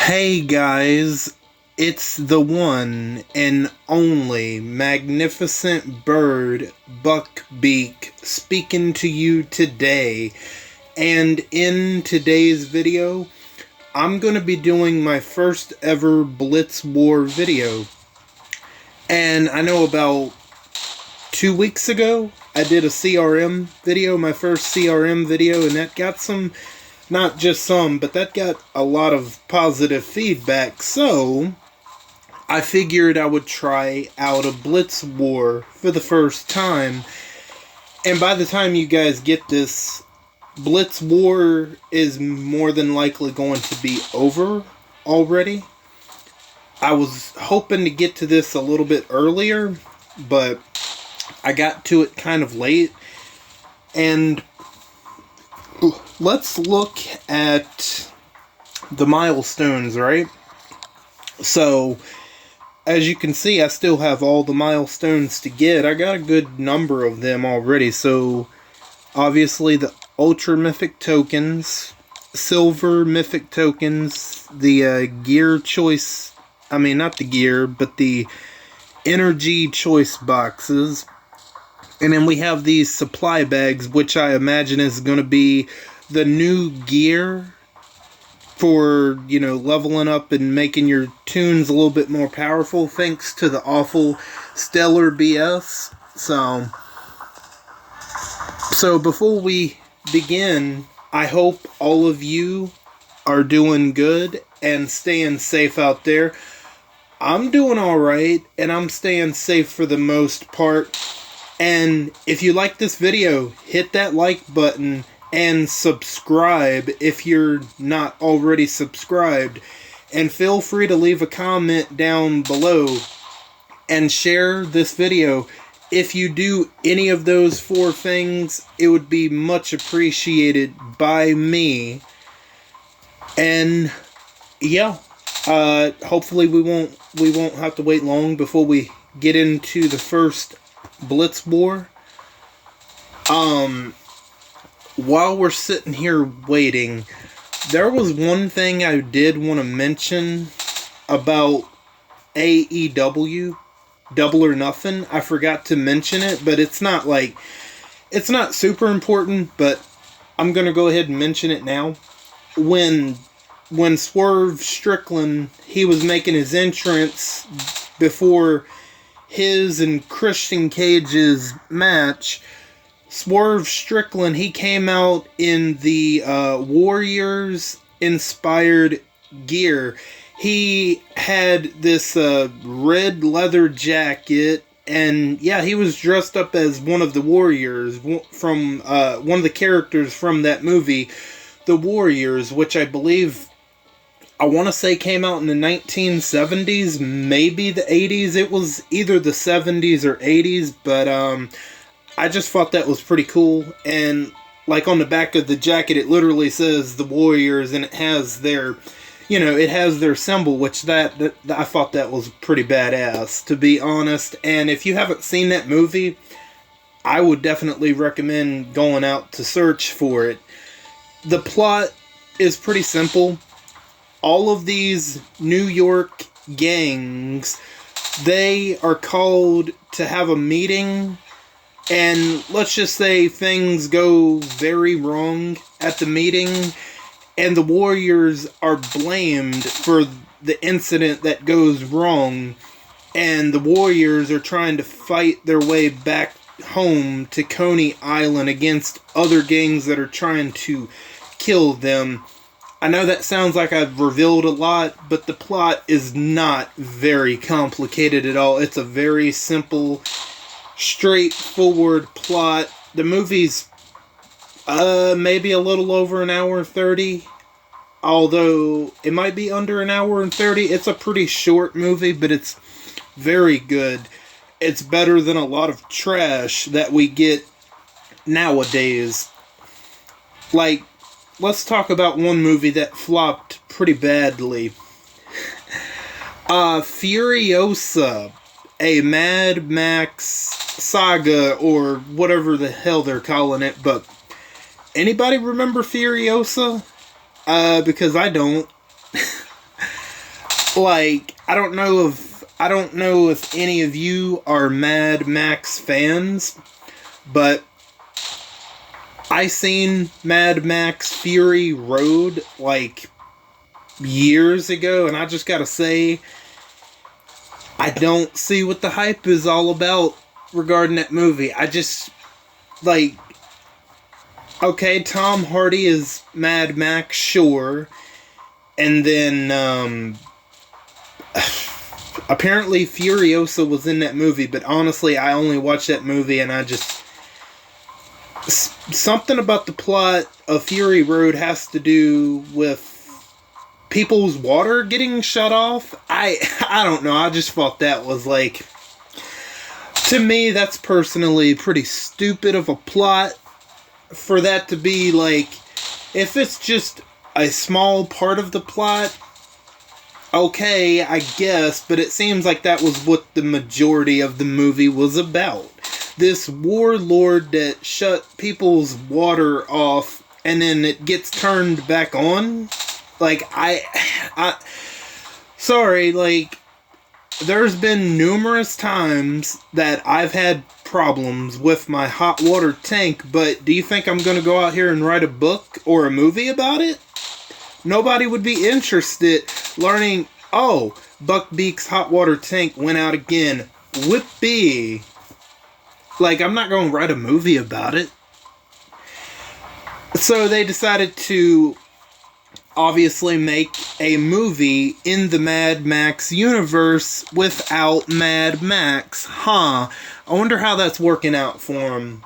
Hey guys, it's the one and only magnificent bird Buckbeak speaking to you today. And in today's video, I'm going to be doing my first ever Blitz War video. And I know about 2 weeks ago, I did a CRM video, my first CRM video, and that got some, not just some, but that got a lot of positive feedback. So I figured I would try out a Blitz War for the first time. And by the time you guys get this, Blitz War is more than likely going to be over already. I was hoping to get to this a little bit earlier, but I got to it kind of late. And let's look at the milestones, right? So, as you can see, I still have all the milestones to get. I got a good number of them already. So, obviously the Ultra Mythic tokens, Silver Mythic tokens, the gear choice, I mean not the gear, but the energy choice boxes. And then we have these supply bags, which I imagine is going to be the new gear for, you know, leveling up and making your tunes a little bit more powerful thanks to the awful Stellar BS. So before we begin, I hope all of you are doing good and staying safe out there. I'm doing alright, and I'm staying safe for the most part. And if you like this video, hit that like button and subscribe if you're not already subscribed. And feel free to leave a comment down below and share this video. If you do any of those four things, it would be much appreciated by me. And yeah, hopefully we won't have to wait long before we get into the first Blitz War. While we're sitting here waiting, there was one thing I did want to mention about AEW, Double or Nothing. I forgot to mention it, but it's not super important, but I'm gonna go ahead and mention it now. When Swerve Strickland, he was making his entrance before his and Christian Cage's match, Swerve Strickland, he came out in the Warriors-inspired gear. He had this red leather jacket, and yeah, he was dressed up as one of the Warriors, from one of the characters from that movie, The Warriors, which I believe, I want to say came out in the 1970s, maybe the 80s. It was either the 70s or 80s, but I just thought that was pretty cool. And like on the back of the jacket, it literally says the Warriors, and it has their, you know, it has their symbol, which that I thought that was pretty badass, to be honest. And if you haven't seen that movie, I would definitely recommend going out to search for it. The plot is pretty simple. All of these New York gangs, they are called to have a meeting, and let's just say things go very wrong at the meeting, and the Warriors are blamed for the incident that goes wrong, and the Warriors are trying to fight their way back home to Coney Island against other gangs that are trying to kill them. I know that sounds like I've revealed a lot, but the plot is not very complicated at all. It's a very simple, straightforward plot. The movie's maybe a little over an hour and 30, although it might be under an hour and 30. It's a pretty short movie, but it's very good. It's better than a lot of trash that we get nowadays. Like, let's talk about one movie that flopped pretty badly. Furiosa, a Mad Max saga, or whatever the hell they're calling it, but anybody remember Furiosa? Because I don't. Like, I don't know if any of you are Mad Max fans, but I seen Mad Max Fury Road like years ago, and I just gotta say, I don't see what the hype is all about regarding that movie. I just, like, okay, Tom Hardy is Mad Max, sure, and then, apparently Furiosa was in that movie, but honestly, I only watched that movie and I just... Something about the plot of Fury Road has to do with people's water getting shut off. I don't know, I just thought that was like... To me, that's personally pretty stupid of a plot for that to be like... If it's just a small part of the plot... Okay, I guess, but it seems like that was what the majority of the movie was about. This warlord that shut people's water off and then it gets turned back on. Like, sorry, like, there's been numerous times that I've had problems with my hot water tank, but do you think I'm going to go out here and write a book or a movie about it? Nobody would be interested learning, oh, Buckbeak's hot water tank went out again. Whippy. Like, I'm not going to write a movie about it. So they decided to obviously make a movie in the Mad Max universe without Mad Max. Huh. I wonder how that's working out for him.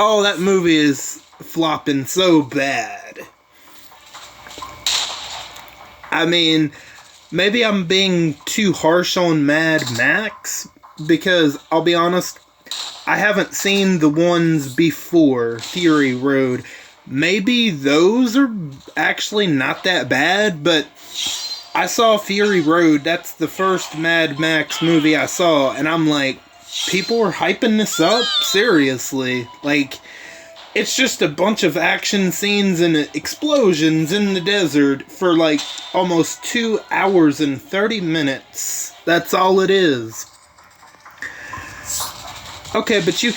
Oh, that movie is flopping so bad. I mean, maybe I'm being too harsh on Mad Max, because I'll be honest, I haven't seen the ones before Fury Road. Maybe those are actually not that bad, but I saw Fury Road. That's the first Mad Max movie I saw, and I'm like, people are hyping this up? Seriously. Like, it's just a bunch of action scenes and explosions in the desert for like almost 2 hours and 30 minutes. That's all it is. Okay, but you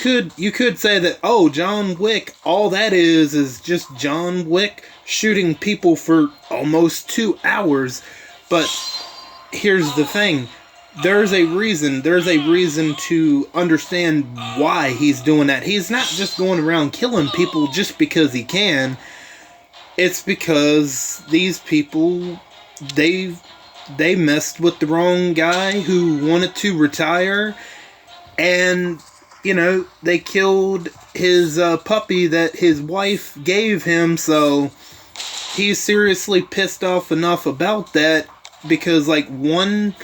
could say that, oh, John Wick, all that is just John Wick shooting people for almost 2 hours. But here's the thing. There's a reason to understand why he's doing that. He's not just going around killing people just because he can. It's because these people, they messed with the wrong guy who wanted to retire, and, you know, they killed his puppy that his wife gave him, so he's seriously pissed off enough about that, because, like, one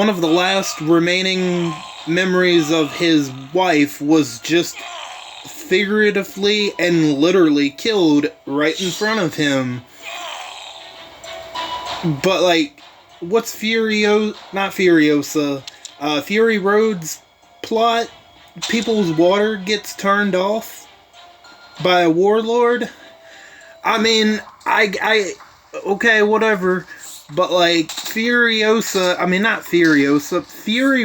of the last remaining memories of his wife was just figuratively and literally killed right in front of him. But, like, what's Fury Road's plot? People's water gets turned off by a warlord? I mean, okay, whatever. But, like, Fury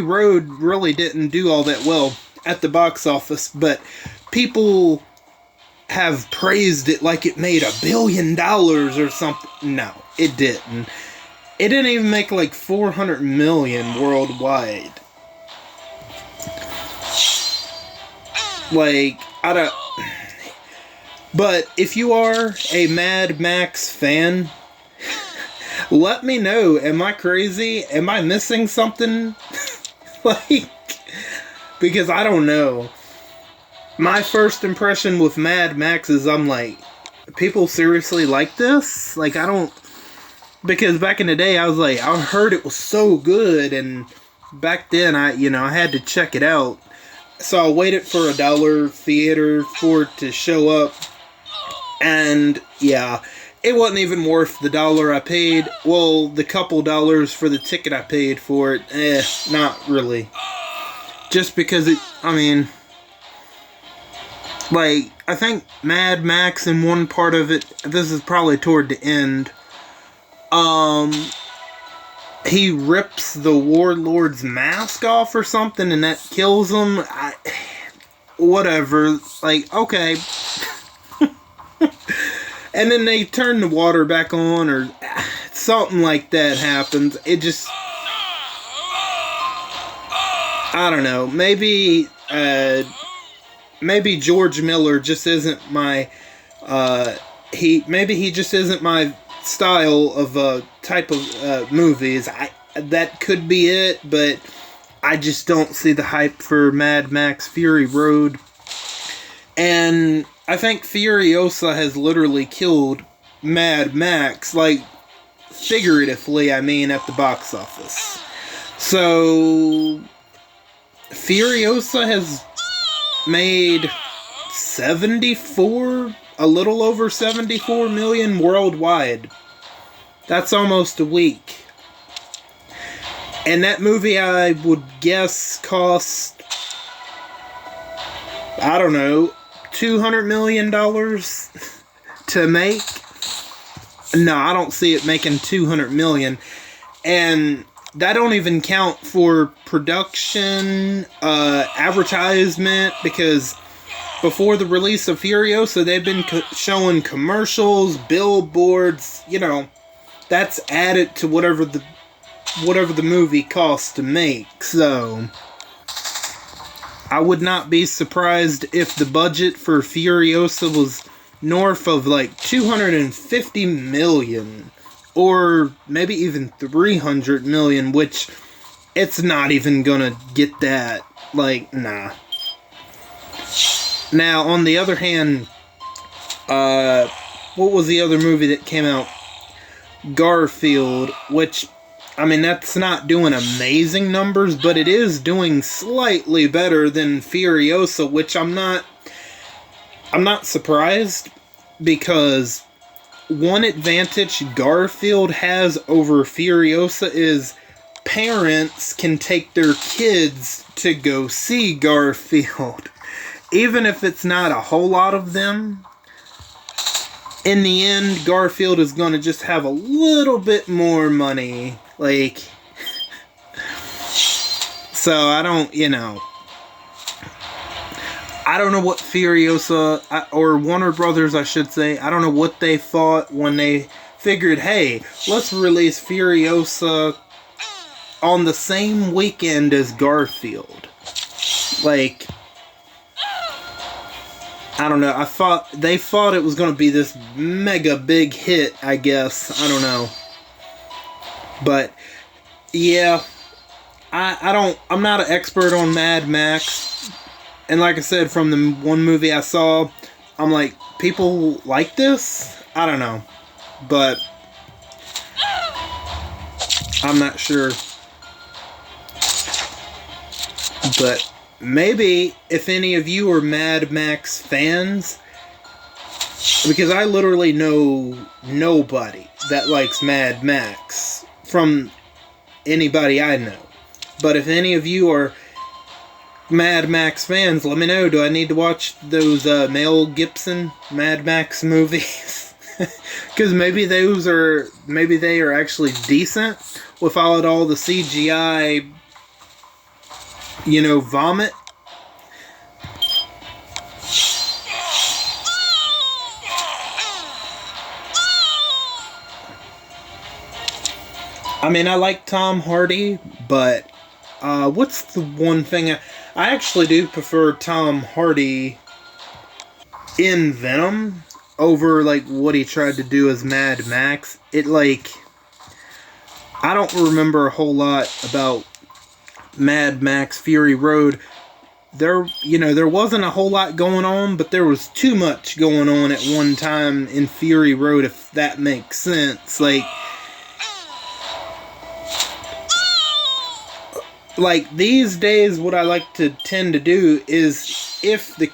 Road really didn't do all that well at the box office, but people have praised it like it made $1 billion or something. No, it didn't. It didn't even make like 400 million worldwide. Like, I don't... But if you are a Mad Max fan, let me know. Am I crazy? Am I missing something? Like, because I don't know. My first impression with Mad Max is I'm like, people seriously like this? Like, I don't... Because back in the day, I was like, I heard it was so good, and back then, I had to check it out. So I waited for $1 theater for it to show up, and yeah, it wasn't even worth the $1 I paid. Well, the couple dollars for the ticket I paid for it, not really. Just because Like, I think Mad Max in one part of it, this is probably toward the end, um, he rips the warlord's mask off or something and that kills him. Whatever. Like, okay. And then they turn the water back on or something like that happens. It just... I don't know. Maybe George Miller just isn't my... Maybe he just isn't my style of type of movies. That could be it, but I just don't see the hype for Mad Max Fury Road. And I think Furiosa has literally killed Mad Max, like, figuratively, I mean, at the box office. So, Furiosa has made a little over 74 million worldwide. That's almost a week. And that movie, I would guess, cost, I don't know, $200 million to make. No, I don't see it making $200 million. And that don't even count for production, advertisement, because before the release of Furiosa, they've been showing commercials, billboards, you know, that's added to whatever the movie costs to make. So I would not be surprised if the budget for Furiosa was north of like 250 million or maybe even 300 million, which it's not even gonna get that. Like, nah. Now, on the other hand, what was the other movie that came out? Garfield, which, I mean, that's not doing amazing numbers, but it is doing slightly better than Furiosa, which I'm not surprised, because one advantage Garfield has over Furiosa is parents can take their kids to go see Garfield. Even if it's not a whole lot of them, in the end, Garfield is going to just have a little bit more money. Like, so I don't know what Furiosa, or Warner Brothers, I should say, I don't know what they thought when they figured, hey, let's release Furiosa on the same weekend as Garfield. Like, I don't know. They thought it was going to be this mega big hit, I guess. I don't know. But, yeah, I'm not an expert on Mad Max. And like I said, from the one movie I saw, I'm like, people like this? I don't know. But I'm not sure. But maybe if any of you are Mad Max fans, because I literally know nobody that likes Mad Max from anybody I know. But if any of you are Mad Max fans, let me know. Do I need to watch those Mel Gibson Mad Max movies? Because maybe they are actually decent without all the CGI, vomit. I mean, I like Tom Hardy, but what's the one thing I actually do prefer Tom Hardy in Venom over like what he tried to do as Mad Max. I don't remember a whole lot about Mad Max Fury Road. There wasn't a whole lot going on, but there was too much going on at one time in Fury Road, if that makes sense. Like these days, what I like to tend to do is, if the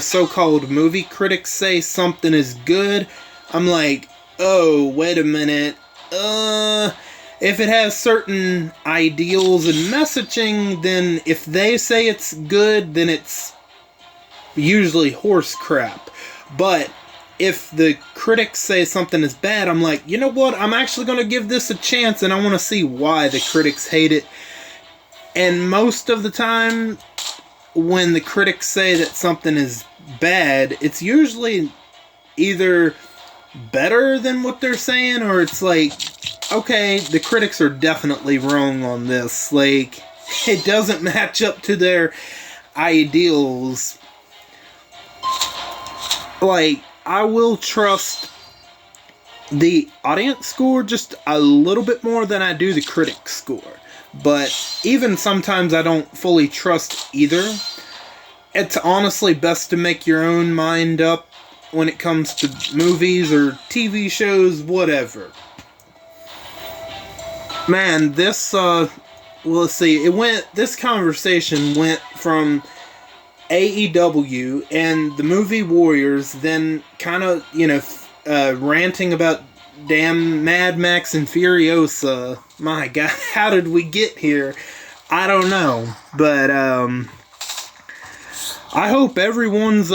so-called movie critics say something is good, I'm like, oh, wait a minute. If it has certain ideals and messaging, then if they say it's good, then it's usually horse crap. But if the critics say something is bad, I'm like, you know what? I'm actually going to give this a chance, and I want to see why the critics hate it. And most of the time, when the critics say that something is bad, it's usually either better than what they're saying, or it's like, okay, the critics are definitely wrong on this. Like, it doesn't match up to their ideals. Like, I will trust the audience score just a little bit more than I do the critic score. But even sometimes I don't fully trust either. It's honestly best to make your own mind up when it comes to movies or TV shows, whatever. Man, this, let's see, this conversation went from AEW and the movie Warriors, then kind of, ranting about damn Mad Max and Furiosa. My God, how did we get here? I don't know, but I hope everyone's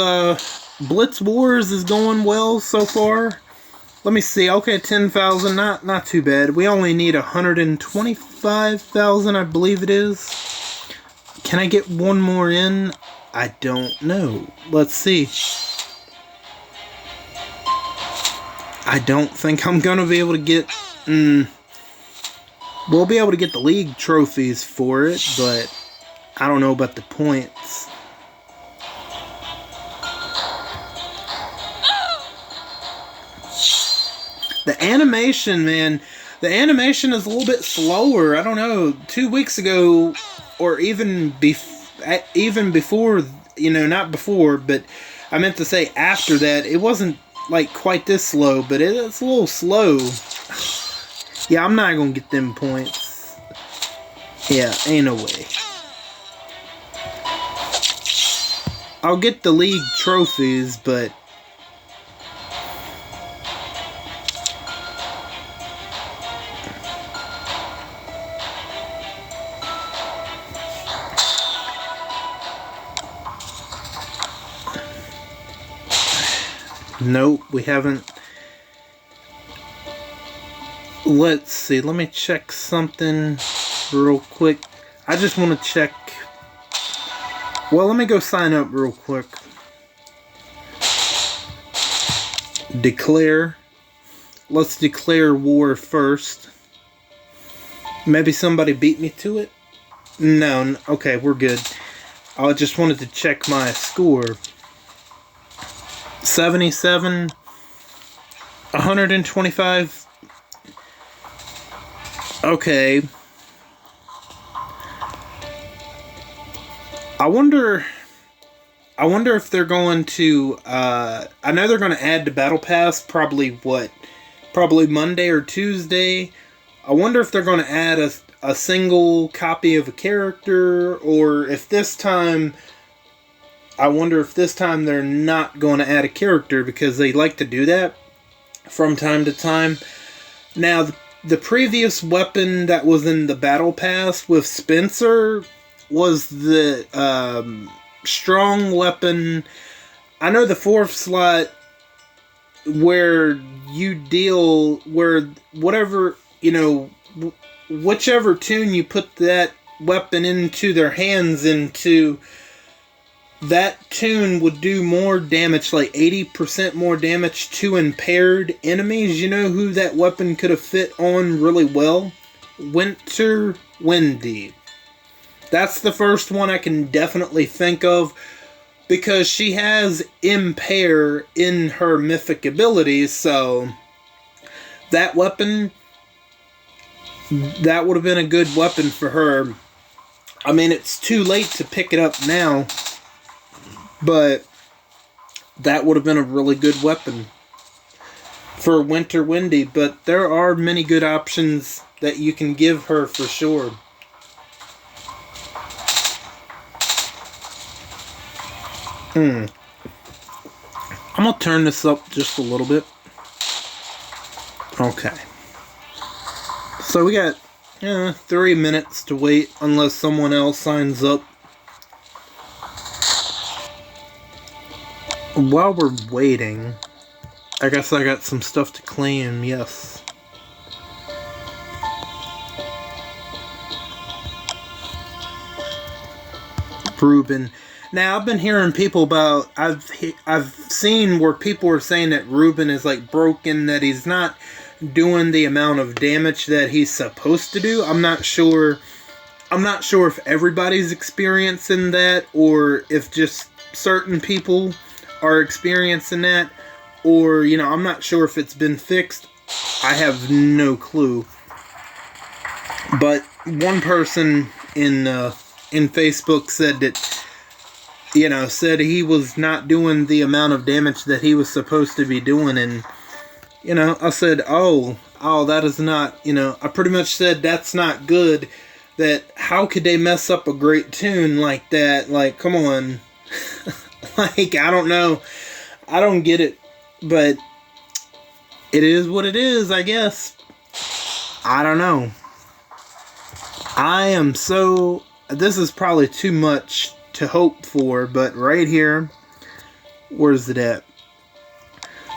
Blitz Wars is going well so far. Let me see. Okay, 10,000, not too bad. We only need 125,000, I believe it is. Can I get one more in? I don't know. Let's see. I don't think I'm gonna be able to get. We'll be able to get the league trophies for it, but I don't know about the points. The animation, man. The animation is a little bit slower. I don't know. 2 weeks ago, or even before, not before, but I meant to say after that, it wasn't like quite this slow, but it's a little slow. Yeah, I'm not gonna get them points. Yeah, ain't no way. I'll get the league trophies, but nope, we haven't. Let's see, let me check something real quick. I just want to check. Well, let me go sign up real quick. Declare. Let's declare war first. Maybe somebody beat me to it? No, okay, we're good. I just wanted to check my score. 77, 125. Okay. I wonder if they're going to, I know they're going to add the Battle Pass probably Monday or Tuesday. I wonder if they're going to add a single copy of a character, or if this time, I wonder if this time they're not going to add a character, because they like to do that from time to time. Now, the previous weapon that was in the Battle Pass with Spencer was the strong weapon. I know the 4th slot where you deal, where whatever, whichever tune you put that weapon into their hands into, that tune would do more damage, like 80% more damage to impaired enemies. You know who that weapon could have fit on really well? Winter Wendy. That's the first one I can definitely think of, because she has impair in her mythic abilities, so that weapon, that would have been a good weapon for her. I mean, it's too late to pick it up now, but that would have been a really good weapon for Winter Wendy. But there are many good options that you can give her for sure. I'm going to turn this up just a little bit. Okay. So we got 3 minutes to wait unless someone else signs up. While we're waiting, I guess I got some stuff to claim, yes. Ruben. Now, I've been hearing people about... I've seen where people are saying that Ruben is, like, broken, that he's not doing the amount of damage that he's supposed to do. I'm not sure if everybody's experiencing that, or if just certain people are experiencing that, or, you know, I'm not sure if it's been fixed. I have no clue. But one person in Facebook said that, you know, said he was not doing the amount of damage that he was supposed to be doing, and, you know, I said, oh, that is not, you know, I pretty much said that's not good, that how could they mess up a great tune like that, like, come on, like, I don't know, I don't get it, but it is what it is, I guess. I don't know. I am so... This is probably too much to hope for, but right here... Where's it at?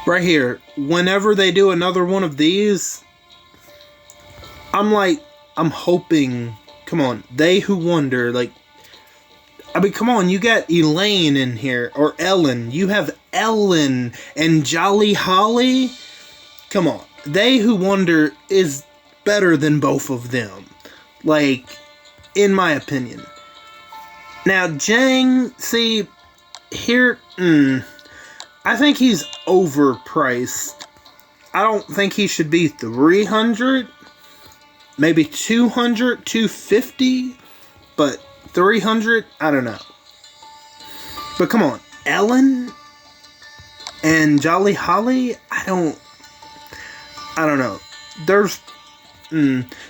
Right here. Whenever they do another one of these, I'm hoping... Come on. They Who Wonder, like... I mean, come on, you got Elaine in here, or Ellen. You have Ellen and Jolly Holly. Come on. They Who Wonder is better than both of them. Like, in my opinion. Now, Jang, see, here, I think he's overpriced. I don't think he should be 300. Maybe 200, 250. But 300, I don't know. But come on, Ellen and Jolly Holly, I don't know. There's,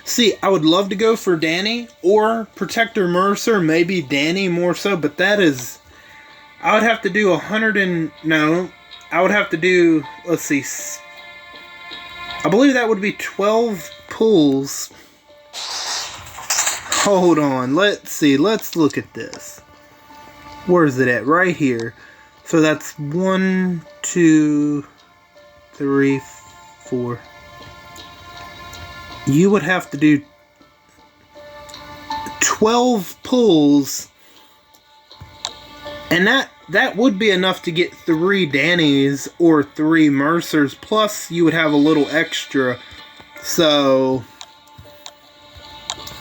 see, I would love to go for Danny or Protector Mercer, maybe Danny more so, but that is, I would have to do I would have to do, let's see, I believe that would be 12 pulls. Hold on, let's see, let's look at this. Where is it at? Right here. So that's 1, 2, 3, 4. You would have to do 12 pulls, and that would be enough to get 3 Dannys or 3 Mercers, plus you would have a little extra. So,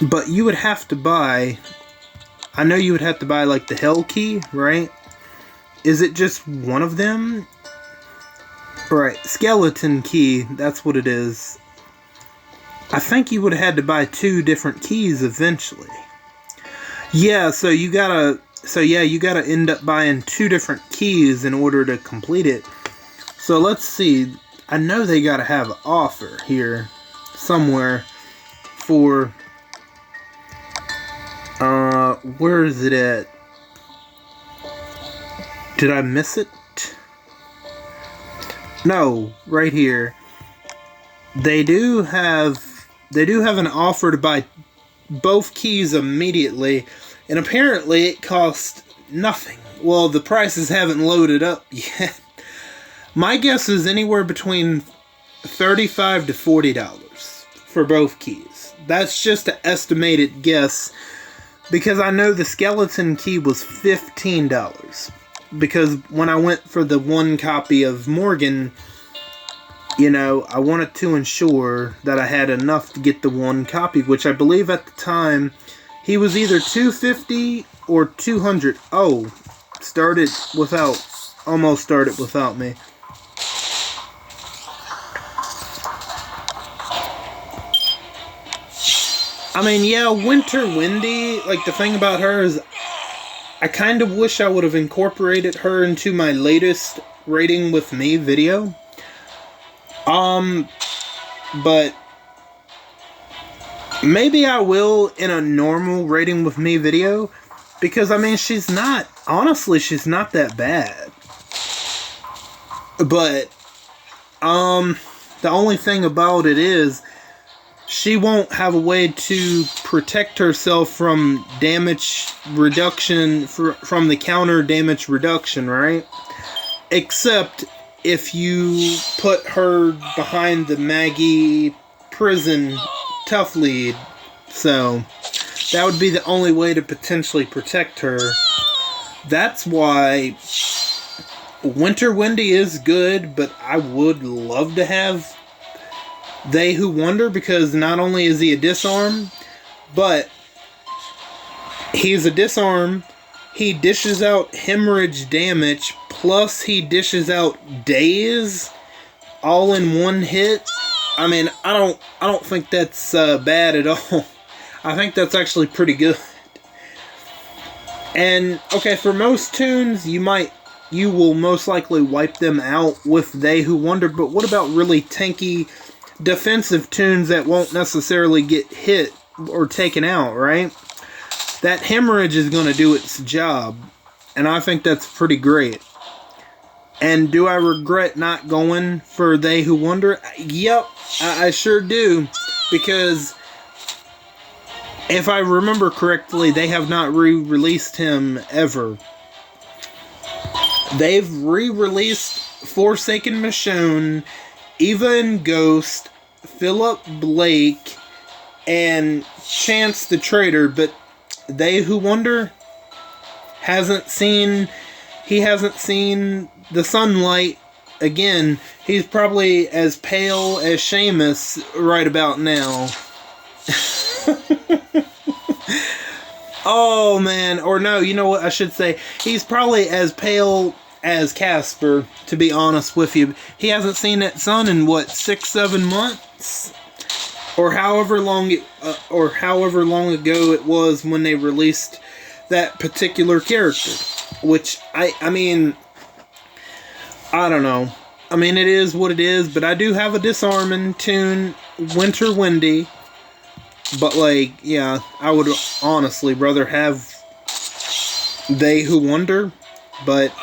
but you would have to buy, I know you would have to buy like the Hell Key, right? Is it just one of them? Right, Skeleton Key, that's what it is. I think you would have had to buy 2 different keys eventually. Yeah, so you gotta end up buying 2 different keys in order to complete it. So let's see. I know they gotta have an offer here somewhere for, where is it at? Did I miss it? No, right here. They do have an offer to buy both keys immediately, and apparently it costs nothing. Well, the prices haven't loaded up yet. My guess is anywhere between $35 to $40 for both keys. That's just an estimated guess, because I know the skeleton key was $15. Because when I went for the 1 copy of Morgan, you know, I wanted to ensure that I had enough to get the 1 copy, which I believe at the time he was either $250 or $200. Oh, almost started without me. I mean, yeah, Winter Windy, like, the thing about her is I kind of wish I would have incorporated her into my latest Rating With Me video. But maybe I will in a normal Rating With Me video, because, I mean, she's not that bad. But, the only thing about it is, she won't have a way to protect herself from damage reduction, from the counter damage reduction, right? except if you put her behind the Maggie prison tough lead. So that would be the only way to potentially protect her. That's why Winter Wendy is good, but I would love to have They Who Wonder, because not only is he a disarm, but he's a disarm, he dishes out hemorrhage damage, plus he dishes out daze all in one hit. I mean, I don't think that's bad at all. I think that's actually pretty good. And okay, for most tunes, you will most likely wipe them out with They Who Wonder, but what about really tanky defensive tunes that won't necessarily get hit or taken out, right? That hemorrhage is going to do its job, and I think that's pretty great. And do I regret not going for They Who Wonder? Yep, I sure do, because if I remember correctly, they have not re-released him ever. They've re-released Forsaken Michonne, Eva and Ghost, Philip Blake, and Chance the Traitor, but They Who Wonder hasn't seen the sunlight again. He's probably as pale as Seamus right about now. Oh man, or no, you know what I should say? He's probably as pale as Casper, to be honest with you. He hasn't seen that sun in what, 6-7 months? Or however long ago it was when they released that particular character. Which, I mean, I don't know. I mean, it is what it is, but I do have a disarming tune, Winter Wendy. But, like, yeah, I would honestly rather have They Who Wonder. But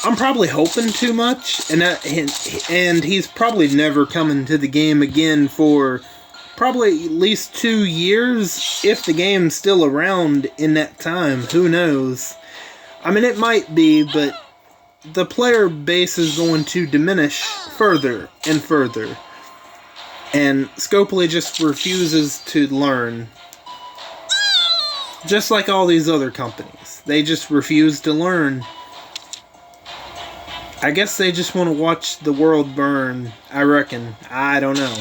I'm probably hoping too much. And he's probably never coming to the game again for probably at least 2 years. If the game's still around in that time. Who knows? I mean, it might be, but the player base is going to diminish further and further. And Scopely just refuses to learn. Just like all these other companies. They just refuse to learn. I guess they just want to watch the world burn, I reckon. I don't know.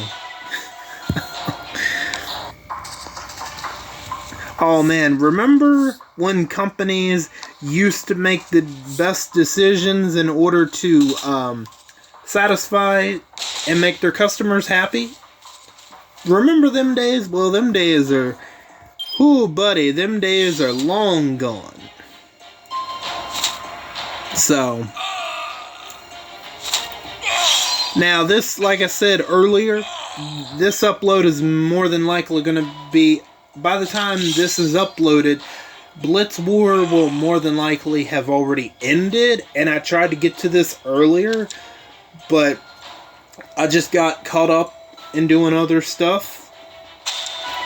Oh man, remember when companies used to make the best decisions in order to satisfy and make their customers happy? Remember them days? Well, them days are... Ooh, buddy, them days are long gone. So... Now, this, like I said earlier, this upload is more than likely going to be... By the time this is uploaded, Blitz War will more than likely have already ended. And I tried to get to this earlier, but I just got caught up in doing other stuff,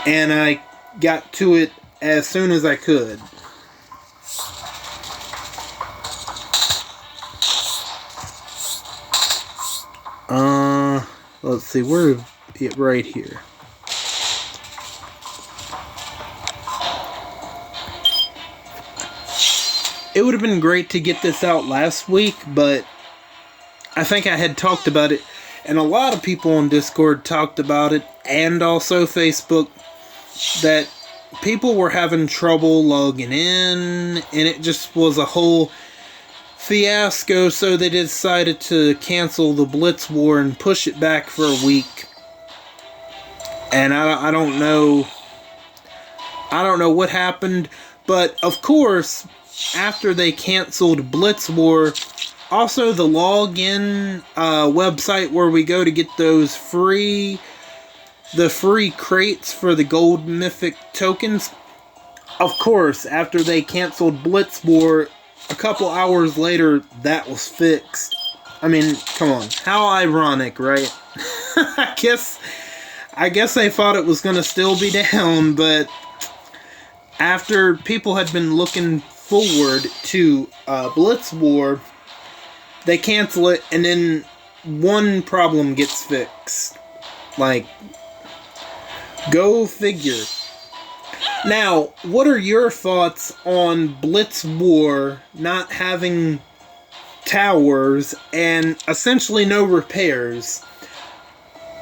and I got to it as soon as I could. Let's see, where it right here. It would have been great to get this out last week, but I think I had talked about it. And a lot of people on Discord talked about it, and also Facebook, that people were having trouble logging in, and it just was a whole fiasco, so they decided to cancel the Blitz War and push it back for a week. And I don't know what happened, but of course, after they canceled Blitz War, also the login website where we go to get those free crates for the gold mythic tokens. Of course, after they canceled Blitz War, a couple hours later, that was fixed. I mean, come on, how ironic, right? I guess they thought it was gonna still be down, but after people had been looking forward to Blitz War, they cancel it, and then one problem gets fixed. Like, go figure. Now, what are your thoughts on Blitz War not having towers and essentially no repairs?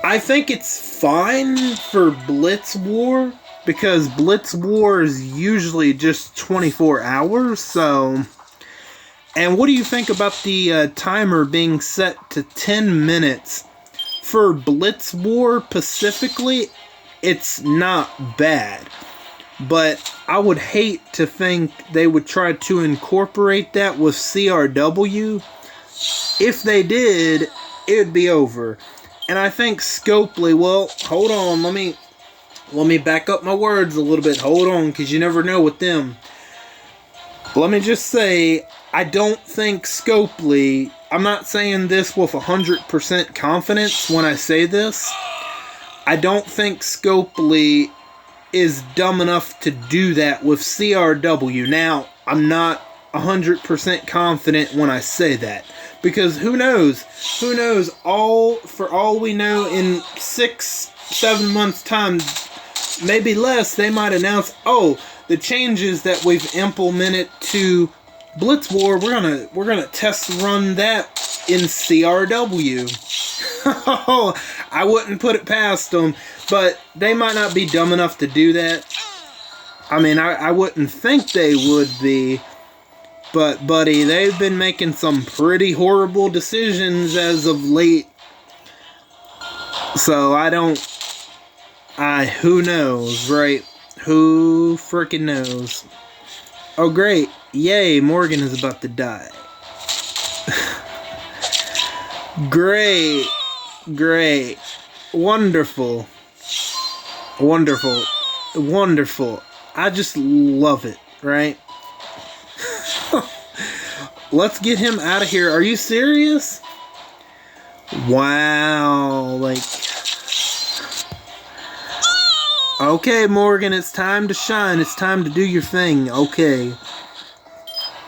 I think it's fine for Blitz War, because Blitz War is usually just 24 hours, so... And what do you think about the timer being set to 10 minutes? For Blitz War specifically, it's not bad. But I would hate to think they would try to incorporate that with CRW. If they did, it would be over. And I think Scopely, well, hold on, let me back up my words a little bit. Hold on, because you never know with them. Let me just say, I don't think Scopely, I'm not saying this with 100% confidence when I say this. I don't think Scopely is dumb enough to do that with CRW. Now, I'm not 100% confident when I say that. Because who knows? Who knows? For all we know, in 6-7 months' time, maybe less, they might announce, oh, the changes that we've implemented to Blitz War, we're gonna test run that in CRW. I wouldn't put it past them, but they might not be dumb enough to do that. I mean, I wouldn't think they would be. But, buddy, they've been making some pretty horrible decisions as of late. So, who knows, right? Who frickin' knows? Oh, great. Yay, Morgan is about to die. Great. Great. Wonderful. Wonderful. Wonderful. I just love it, right? Let's get him out of here. Are you serious? Wow, like... Okay, Morgan, it's time to shine. It's time to do your thing. Okay.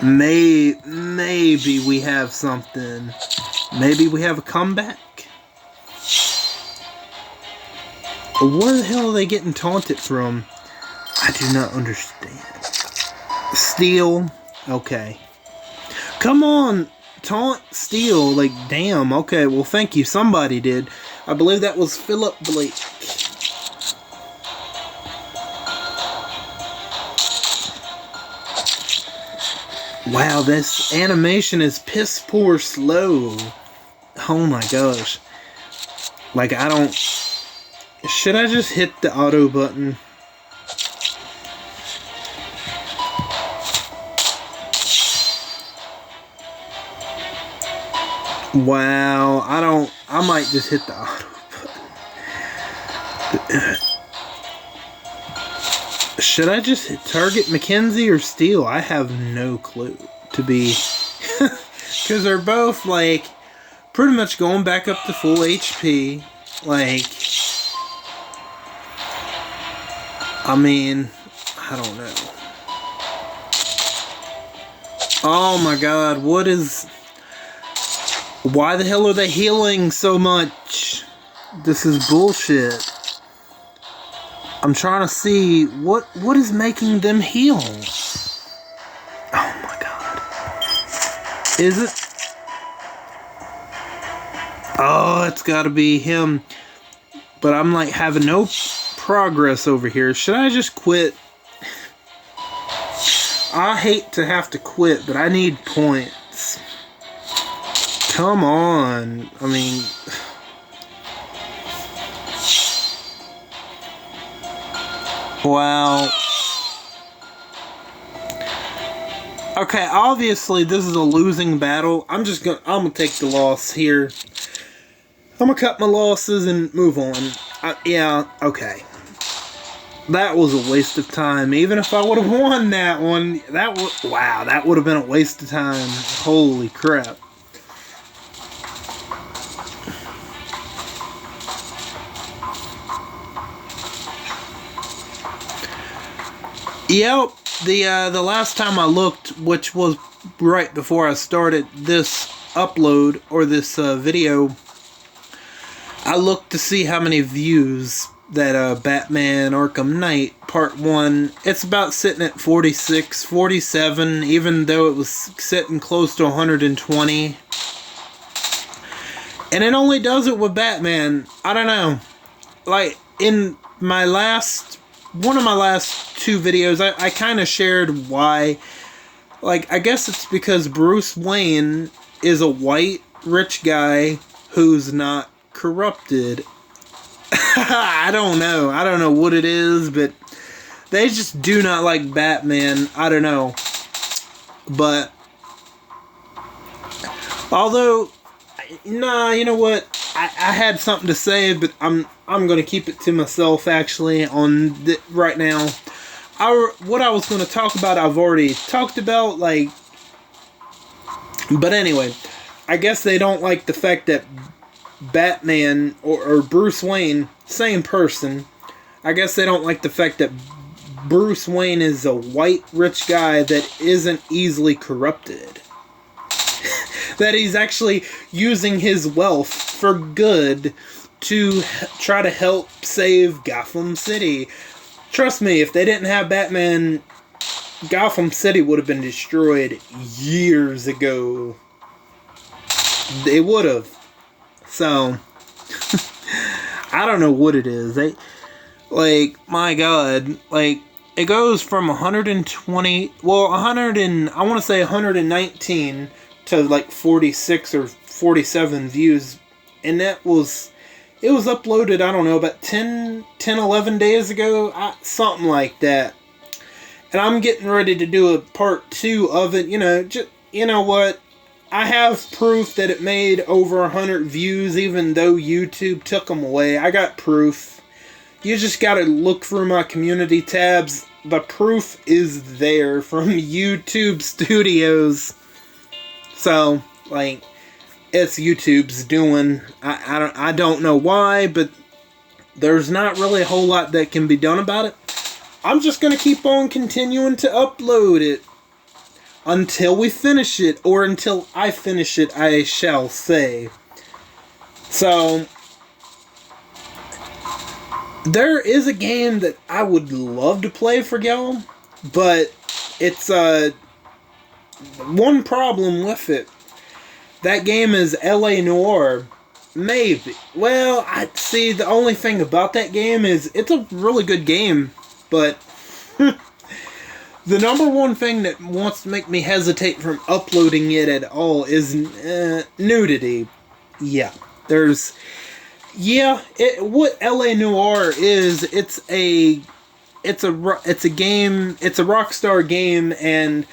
Maybe we have something. Maybe we have a comeback? Where the hell are they getting taunted from? I do not understand. Steel? Okay. Come on! Taunt Steel. Like, damn. Okay, well, thank you. Somebody did. I believe that was Philip Blake. Wow, this animation is piss poor slow. Oh my gosh. Like, I don't... Should I just hit the auto button? Wow, I might just hit the auto button. Should I just hit target Mackenzie or Steel? I have no clue, to be... Because they're both, like, pretty much going back up to full HP. Like... I mean, I don't know. Oh my god, what is... Why the hell are they healing so much? This is bullshit. I'm trying to see what is making them heal. Oh my god. Is it? Oh, it's gotta be him. But I'm like having no progress over here. Should I just quit? I hate to have to quit, but I need points. Come on. I mean... Wow. Okay, obviously this is a losing battle. I'm gonna take the loss here. I'm gonna cut my losses and move on. Yeah, okay. That was a waste of time. Even if I would have won that one, wow, that would have been a waste of time. Holy crap. Yep, the last time I looked, which was right before I started this upload or this video, I looked to see how many views that Batman Arkham Knight Part 1, it's about sitting at 46, 47, even though it was sitting close to 120. And it only does it with Batman. I don't know. Like, in my one of my last two videos, I kind of shared why. Like, I guess it's because Bruce Wayne is a white, rich guy who's not corrupted. I don't know. I don't know what it is, but they just do not like Batman. I don't know. But, although, nah, you know what? I had something to say, but I'm going to keep it to myself, actually, on right now. What I was going to talk about, I've already talked about, like, but anyway, I guess they don't like the fact that Batman or Bruce Wayne, same person, I guess they don't like the fact that Bruce Wayne is a white, rich guy that isn't easily corrupted. That he's actually using his wealth for good to try to help save Gotham City. Trust me, if they didn't have Batman, Gotham City would have been destroyed years ago. They would have. So, I don't know what it is. Like, my God, like, it goes from 120, well, I want to say 119 to like 46 or 47 views, and it was uploaded, I don't know, about 11 days ago, something like that. And I'm getting ready to do a part 2 of it. You know what? I have proof that it made over 100 views, even though YouTube took them away. I got proof. You just gotta look through my community tabs. The proof is there from YouTube Studios. So, like, it's YouTube's doing. I don't know why, but there's not really a whole lot that can be done about it. I'm just going to keep on continuing to upload it until we finish it, or until I finish it, I shall say. So, there is a game that I would love to play for y'all, but it's one problem with it. That game is LA Noire. Maybe. Well, I see, the only thing about that game is it's a really good game, but the number one thing that wants to make me hesitate from uploading it at all is nudity. Yeah. What LA Noire is, it's a game, it's a Rockstar game, and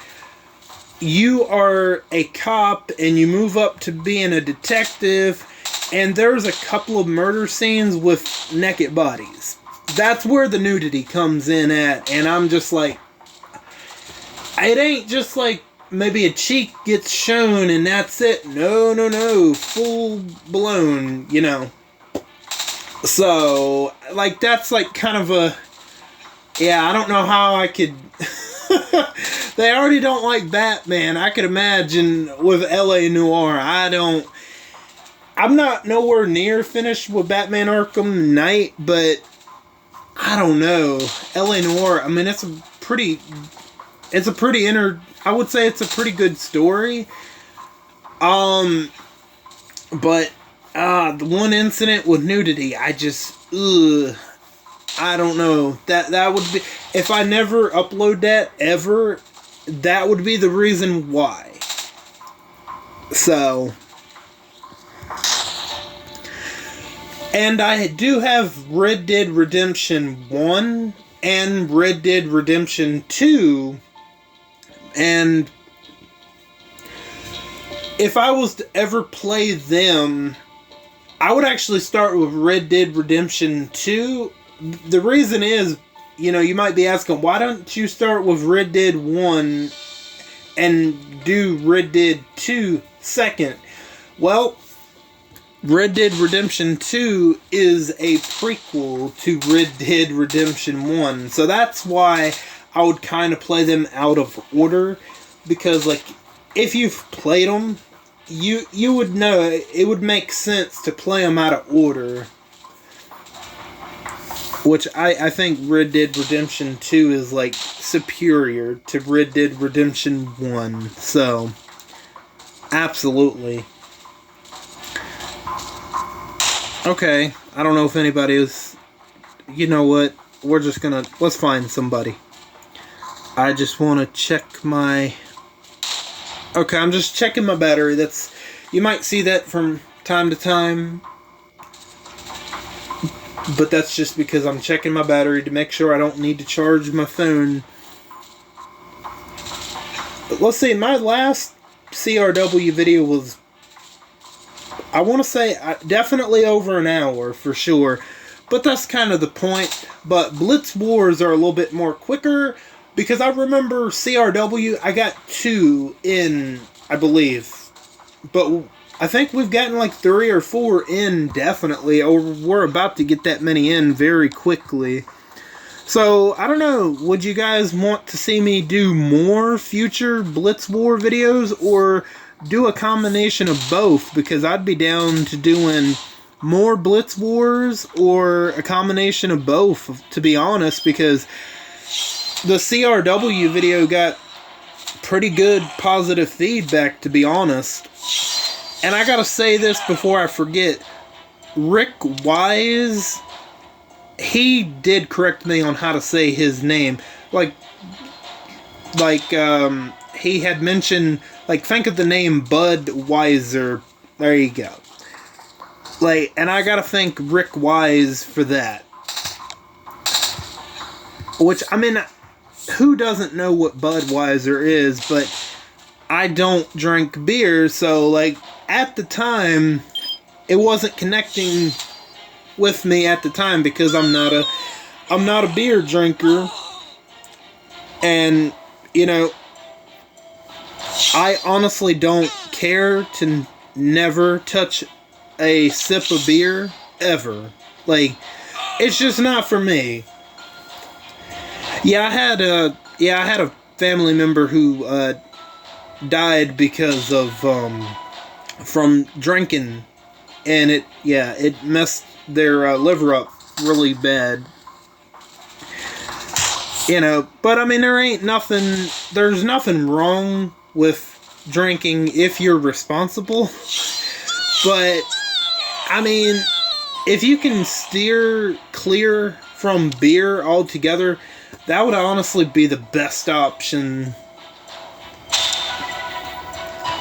you are a cop and you move up to being a detective, and there's a couple of murder scenes with naked bodies. That's where the nudity comes in at, and I'm just like, it ain't just like maybe a cheek gets shown and that's it. No, full blown, you know. So, like, that's like kind of a, yeah, I don't know how I could. They already don't like Batman. I could imagine with LA Noire. I'm not nowhere near finished with Batman Arkham Knight, but I don't know. LA Noire, I mean, I would say it's a pretty good story. But the one incident with nudity, I don't know. That would be, if I never upload that ever, that would be the reason why. So, and I do have Red Dead Redemption 1 and Red Dead Redemption 2, and if I was to ever play them, I would actually start with Red Dead Redemption 2. The reason is, you might be asking, why don't you start with Red Dead 1 and do Red Dead 2 second? Well, Red Dead Redemption 2 is a prequel to Red Dead Redemption 1. So that's why I would kind of play them out of order. Because, like, if you've played them, you would know it would make sense to play them out of order. Which I think Red Dead Redemption 2 is like superior to Red Dead Redemption 1. So, absolutely. Okay, I don't know if anybody is... You know what? We're just gonna... Let's find somebody. I just want to check my... Okay, I'm just checking my battery. That's... You might see that from time to time. But that's just because I'm checking my battery to make sure I don't need to charge my phone. But let's see, my last CRW video was, I want to say, definitely over an hour for sure. But that's kind of the point. But Blitz Wars are a little bit more quicker. Because I remember CRW, I got 2 in, I believe. But I think we've gotten like 3 or 4 in definitely, or we're about to get that many in very quickly. So, I don't know, would you guys want to see me do more future Blitz War videos, or do a combination of both? Because I'd be down to doing more Blitz Wars, or a combination of both, to be honest, because the CRW video got pretty good positive feedback, to be honest. And I gotta say this before I forget. Rick Wise, he did correct me on how to say his name. Like, he had mentioned, like, think of the name Budweiser. There you go. Like, and I gotta thank Rick Wise for that. Which, I mean, who doesn't know what Budweiser is, but I don't drink beer, so, like, at the time, it wasn't connecting with me at the time because I'm not a beer drinker, and, you know, I honestly don't care to never touch a sip of beer, ever. Like, it's just not for me. Yeah, I had a family member who died because of from drinking, and it messed their liver up really bad. You know, but I mean, there's nothing wrong with drinking if you're responsible. But I mean, if you can steer clear from beer altogether, that would honestly be the best option.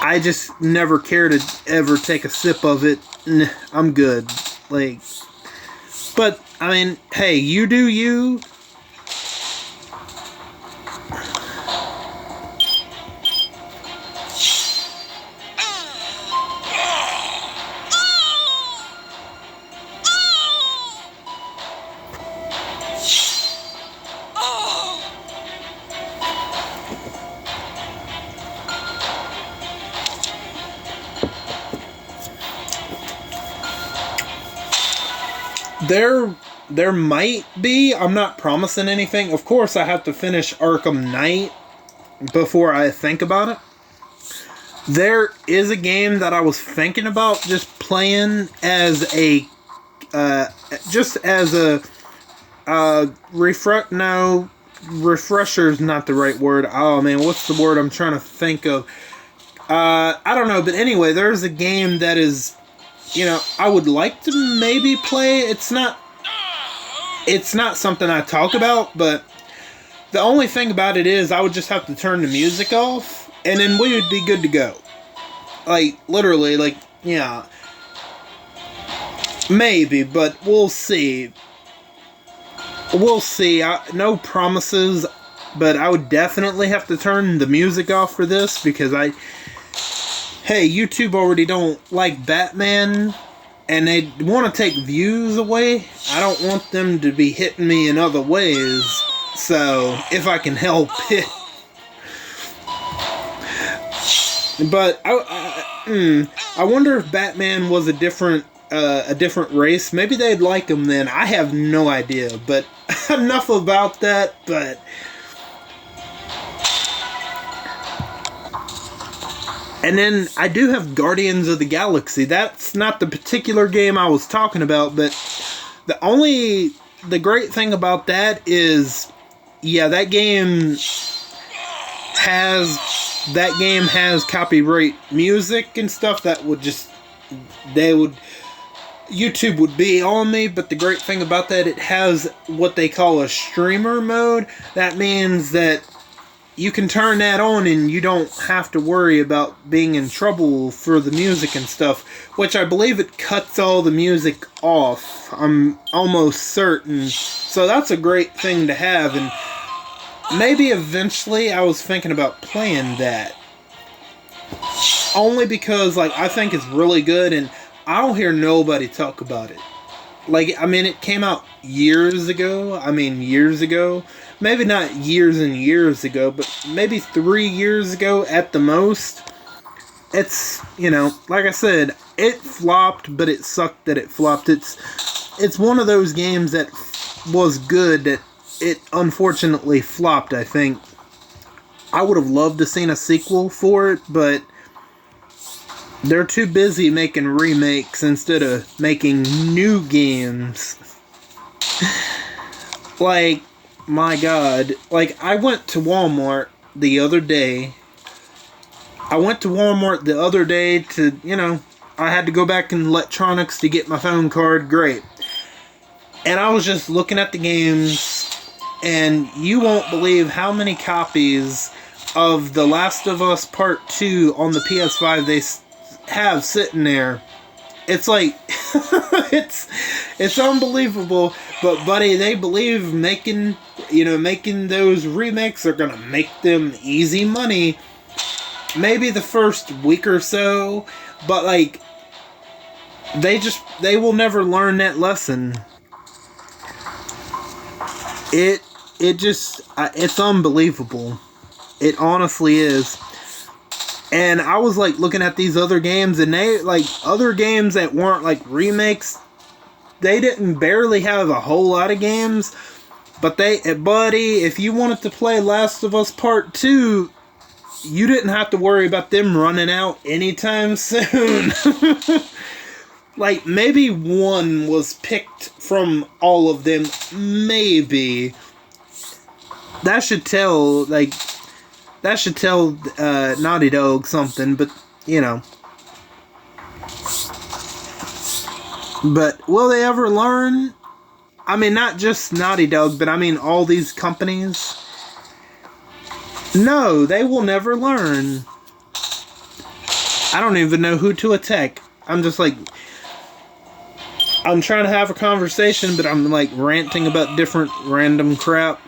I just never care to ever take a sip of it. I'm good. Like, but, I mean, hey, you do you. There might be. I'm not promising anything. Of course, I have to finish Arkham Knight before I think about it. There is a game that I was thinking about just playing as a, refresher's not the right word. Oh man, what's the word I'm trying to think of? I don't know, but anyway, there's a game that is, you know, I would like to maybe play. It's not something I talk about, but the only thing about it is I would just have to turn the music off, and then we would be good to go. Like, literally, like, yeah. Maybe, but we'll see. We'll see. No promises, but I would definitely have to turn the music off for this, because hey, YouTube already don't like Batman, and they want to take views away. I don't want them to be hitting me in other ways, so if I can help it. But I wonder if Batman was a different race. Maybe they'd like him then. I have no idea, but enough about that. But And then I do have Guardians of the Galaxy. That's not the particular game I was talking about, but the great thing about that is, yeah, that game has copyright music and stuff that would just, YouTube would be on me, but the great thing about that, it has what they call a streamer mode. That means that you can turn that on and you don't have to worry about being in trouble for the music and stuff, which I believe it cuts all the music off. I'm almost certain. So that's a great thing to have, and maybe eventually I was thinking about playing that. Only because, like, I think it's really good and I don't hear nobody talk about it. Like, I mean, it came out years ago. Maybe not years and years ago, but maybe 3 years ago at the most. It's, like I said, it flopped, but it sucked that it flopped. It's one of those games that was good that it unfortunately flopped, I think. I would have loved to seen a sequel for it, but they're too busy making remakes instead of making new games. Like, my God. Like, I went to Walmart the other day. To, I had to go back in electronics to get my phone card. Great. And I was just looking at the games, and you won't believe how many copies of The Last of Us Part 2 on the PS5 they have sitting there. It's like, it's unbelievable, but buddy, they believe making those remakes are gonna make them easy money. Maybe the first week or so, but like, they will never learn that lesson. It's unbelievable. It honestly is. And I was like looking at these other games, and they, like, other games that weren't like remakes, they didn't barely have a whole lot of games. But buddy, if you wanted to play Last of Us Part 2, you didn't have to worry about them running out anytime soon. Like, maybe one was picked from all of them. Maybe. That should tell Naughty Dog something, but, But will they ever learn? I mean, not just Naughty Dog, but I mean all these companies. No, they will never learn. I don't even know who to attack. I'm just like, I'm trying to have a conversation, but I'm like ranting about different random crap.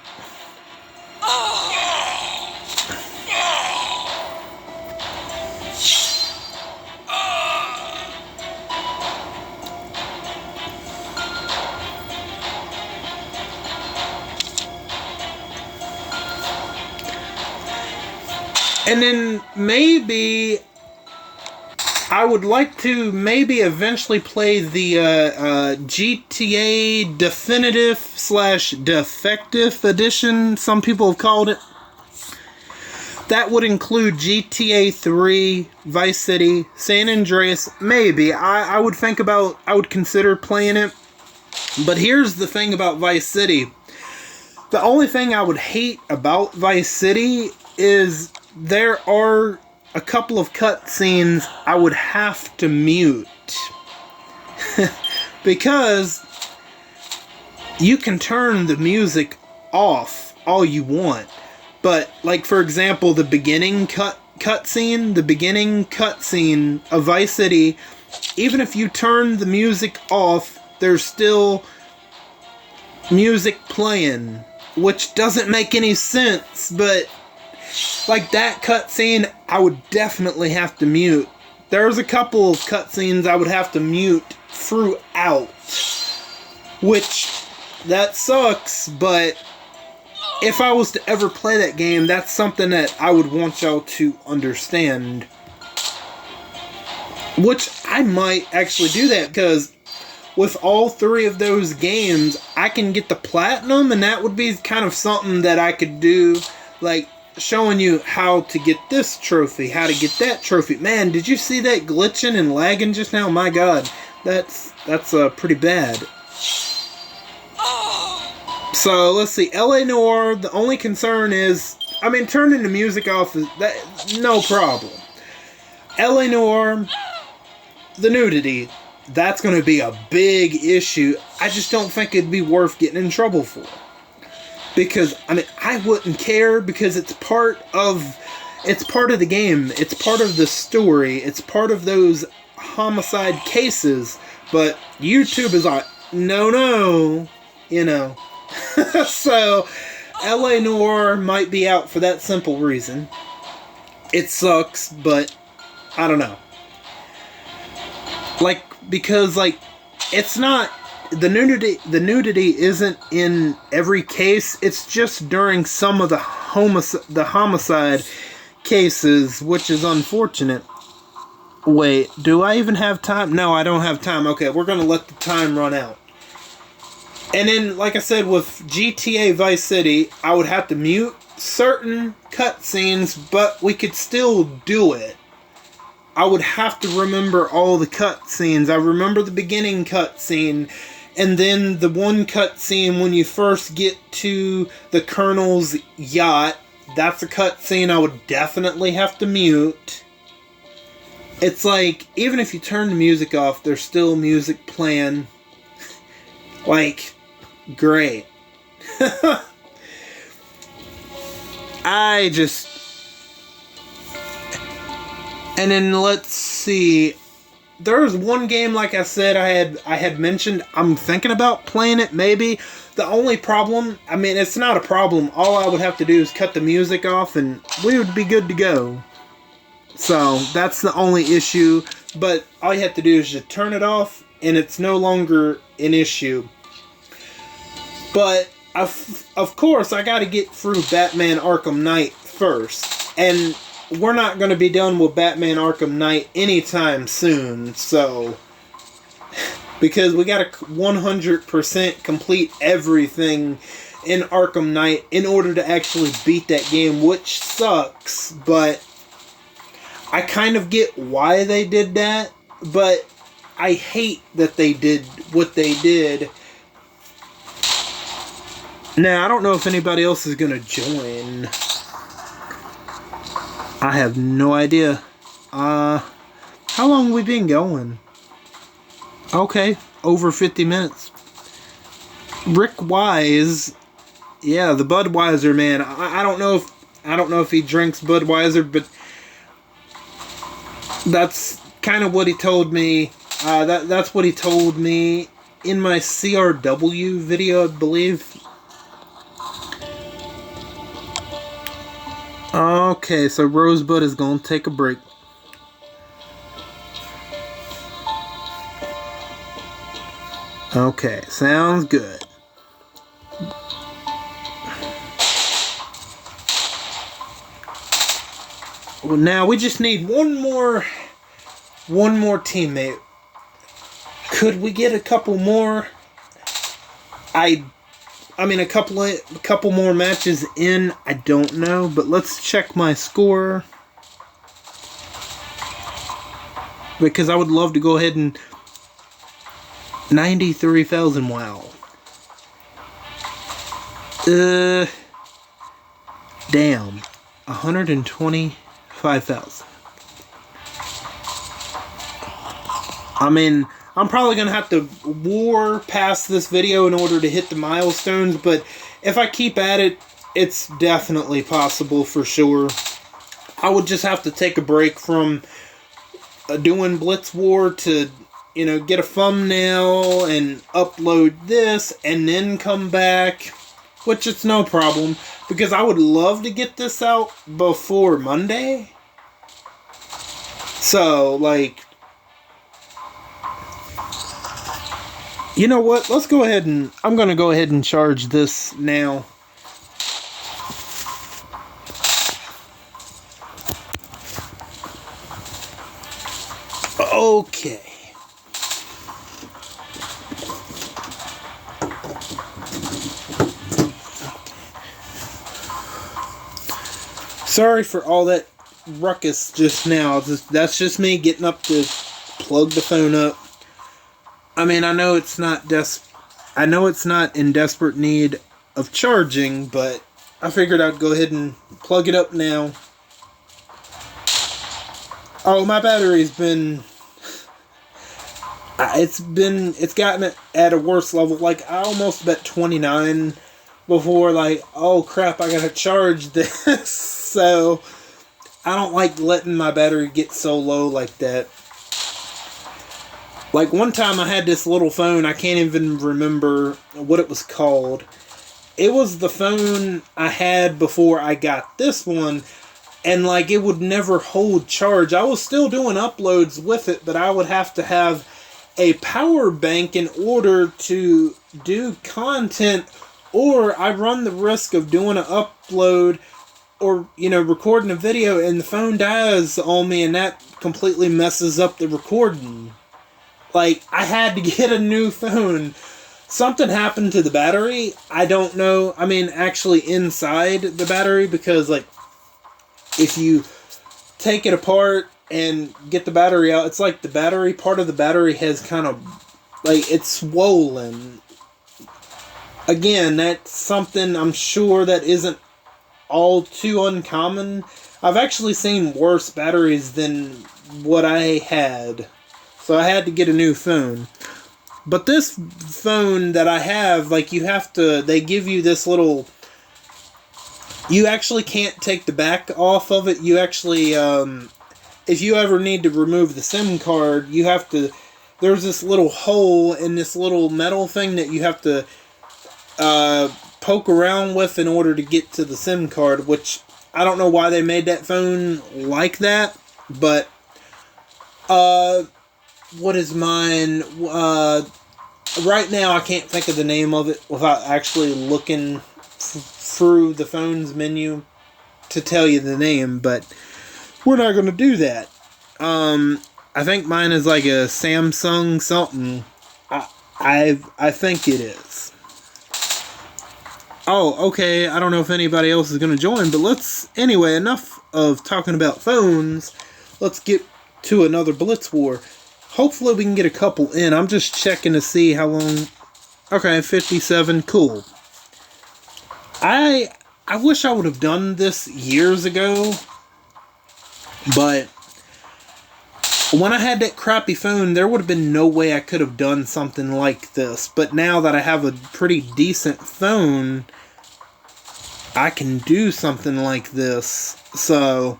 And then maybe I would like to maybe eventually play the GTA Definitive / Defective Edition, some people have called it. That would include GTA 3, Vice City, San Andreas. Maybe. I would consider playing it. But here's the thing about Vice City. The only thing I would hate about Vice City is there are a couple of cutscenes I would have to mute. Because you can turn the music off all you want. But, like, for example, the beginning cutscene of Vice City, even if you turn the music off, there's still music playing, which doesn't make any sense, but like that cutscene, I would definitely have to mute. There's a couple of cutscenes I would have to mute throughout, which, that sucks, but if I was to ever play that game, that's something that I would want y'all to understand. Which I might actually do that, because with all three of those games, I can get the platinum, and that would be kind of something that I could do. Like, showing you how to get this trophy, how to get that trophy. Man, did you see that glitching and lagging just now? My God, that's pretty bad. So let's see, LA Noire. The only concern is, I mean, turning the music off is that no problem. LA Noire, the nudity, that's going to be a big issue. I just don't think it'd be worth getting in trouble for. Because, I mean, I wouldn't care because it's part of the game. It's part of the story. It's part of those homicide cases. But YouTube is like, no, you know. So, LA Noire might be out for that simple reason. It sucks, but I don't know. Like, because, like, it's not... The nudity isn't in every case. It's just during some of the homicide cases, which is unfortunate. Wait, do I even have time? No, I don't have time. Okay, we're going to let the time run out. And then, like I said, with GTA Vice City, I would have to mute certain cutscenes, but we could still do it. I would have to remember all the cutscenes. I remember the beginning cutscene, and then the one cutscene when you first get to the Colonel's yacht. That's a cutscene I would definitely have to mute. It's like, even if you turn the music off, there's still music playing. Like, great. And then let's see. There's one game, like I said, I had mentioned. I'm thinking about playing it, maybe. The only problem, I mean, it's not a problem. All I would have to do is cut the music off, and we would be good to go. So, that's the only issue. But all you have to do is just turn it off, and it's no longer an issue. But, of course, I gotta get through Batman Arkham Knight first. And we're not going to be done with Batman Arkham Knight anytime soon, so... Because we got to 100% complete everything in Arkham Knight in order to actually beat that game, which sucks, but... I kind of get why they did that, but I hate that they did what they did. Now, I don't know if anybody else is going to join. I have no idea. How long have we been going? Okay, over 50 minutes. Rick Wise, yeah, the Budweiser man. I don't know if he drinks Budweiser, but that's kind of what he told me. That's what he told me in my CRW video, I believe. Okay, so Rosebud is going to take a break. Okay, sounds good. Well, now we just need one more teammate. Could we get a couple more? I mean, a couple more matches in. I don't know, but let's check my score, because I would love to go ahead and 93,000. Wow. Damn. 125,000. I mean, I'm probably going to have to war past this video in order to hit the milestones, but if I keep at it, it's definitely possible for sure. I would just have to take a break from doing Blitz War to, you know, get a thumbnail and upload this and then come back, which it's no problem, because I would love to get this out before Monday. So, like, you know what? Let's go ahead and... I'm going to go ahead and charge this now. Okay. Sorry for all that ruckus just now. That's just me getting up to plug the phone up. I mean, I know it's not in desperate need of charging, but I figured I'd go ahead and plug it up now. Oh, my battery's been... It's gotten at a worse level. Like, I almost bet 29 before, like, oh crap, I gotta charge this. So, I don't like letting my battery get so low like that. Like, one time I had this little phone, I can't even remember what it was called. It was the phone I had before I got this one, and, like, it would never hold charge. I was still doing uploads with it, but I would have to have a power bank in order to do content, or I run the risk of doing an upload or, you know, recording a video and the phone dies on me and that completely messes up the recording. Like, I had to get a new phone. Something happened to the battery. I don't know. I mean, actually inside the battery, because, like, if you take it apart and get the battery out, it's like the battery, part of the battery has kind of, like, it's swollen. Again, that's something I'm sure that isn't all too uncommon. I've actually seen worse batteries than what I had. So I had to get a new phone. But this phone that I have, like, you have to, they give you this little, you actually can't take the back off of it. You actually, if you ever need to remove the SIM card, you have to, there's this little hole in this little metal thing that you have to poke around with in order to get to the SIM card, which I don't know why they made that phone like that, but what is mine? Right now I can't think of the name of it without actually looking through the phone's menu to tell you the name, but we're not going to do that. I think mine is like a Samsung something. I think it is. Oh, okay, I don't know if anybody else is going to join, but anyway, enough of talking about phones. Let's get to another Blitz War. Hopefully we can get a couple in. I'm just checking to see how long. Okay, 57, cool. I wish I would have done this years ago, but when I had that crappy phone, there would have been no way I could have done something like this. But now that I have a pretty decent phone, I can do something like this. So,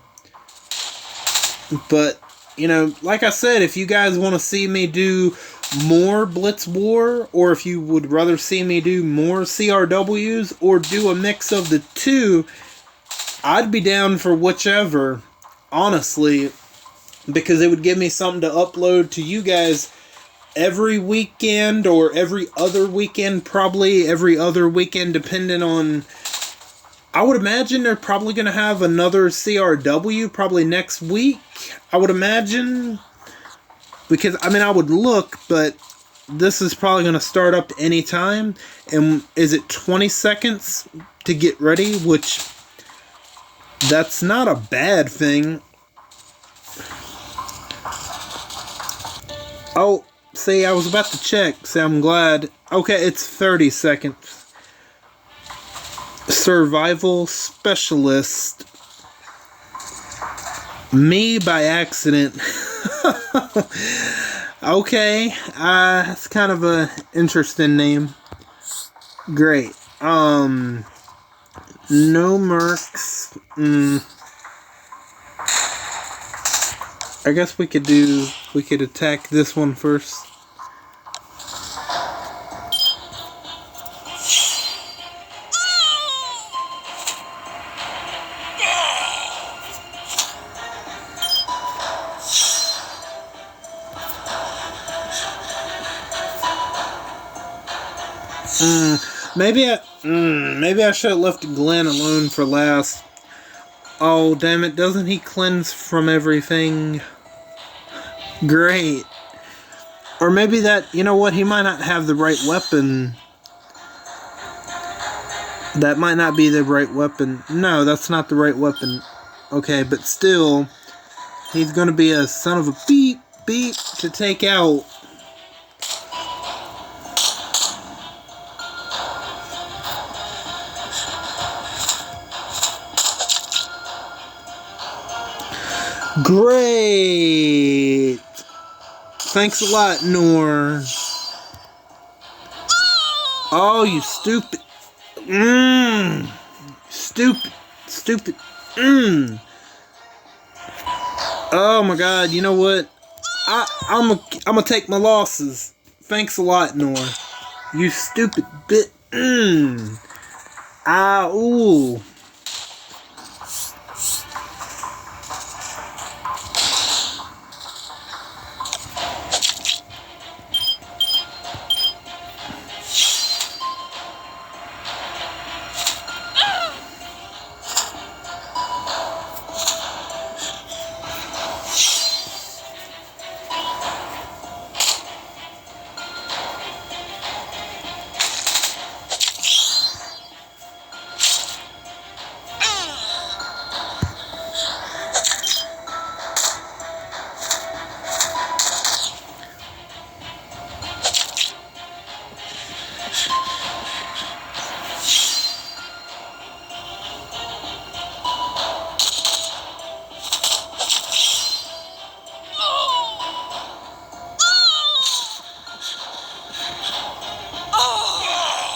but, you know, like I said, if you guys want to see me do more Blitz War, or if you would rather see me do more CRWs, or do a mix of the two, I'd be down for whichever, honestly, because it would give me something to upload to you guys every weekend, or every other weekend, probably every other weekend, depending on... I would imagine they're probably going to have another CRW probably next week, I would imagine. Because, I mean, I would look, but this is probably going to start up any time. And is it 20 seconds to get ready? Which, that's not a bad thing. Oh, see, I was about to check. See, I'm glad. Okay, it's 30 seconds. Survival Specialist. Me by accident. Okay, that's kind of a interesting name. Great. No mercs. I guess we could attack this one first. Maybe I should have left Glenn alone for last. Oh, damn it, doesn't he cleanse from everything? Great. Or maybe that, you know what, he might not have the right weapon. That might not be the right weapon. No, that's not the right weapon. Okay, but still, he's gonna be a son of a beep to take out. Great! Thanks a lot, Noor. Oh, you stupid. Stupid. Oh my god, you know what? I'm gonna take my losses. Thanks a lot, Noor. You stupid bit. Ooh.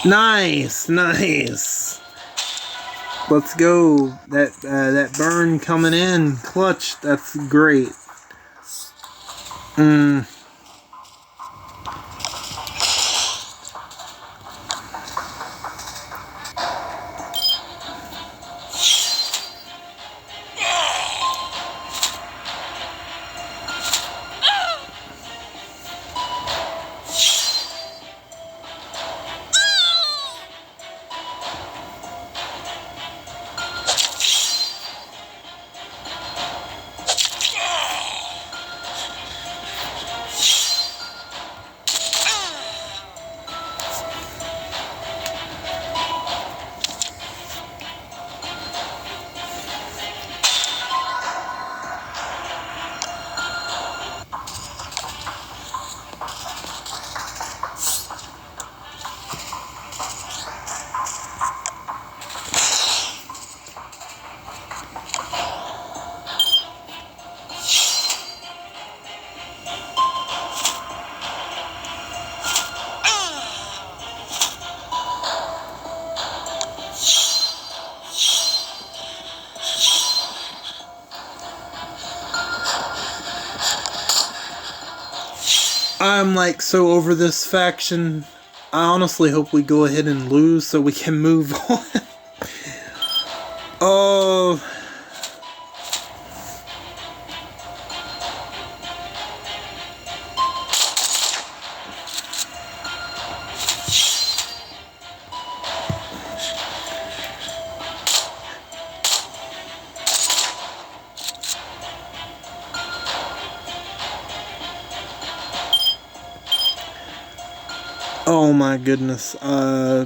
Nice. Let's go. That burn coming in clutch. That's great. I'm like so over this faction. I honestly hope we go ahead and lose so we can move on. Oh. Oh my goodness. I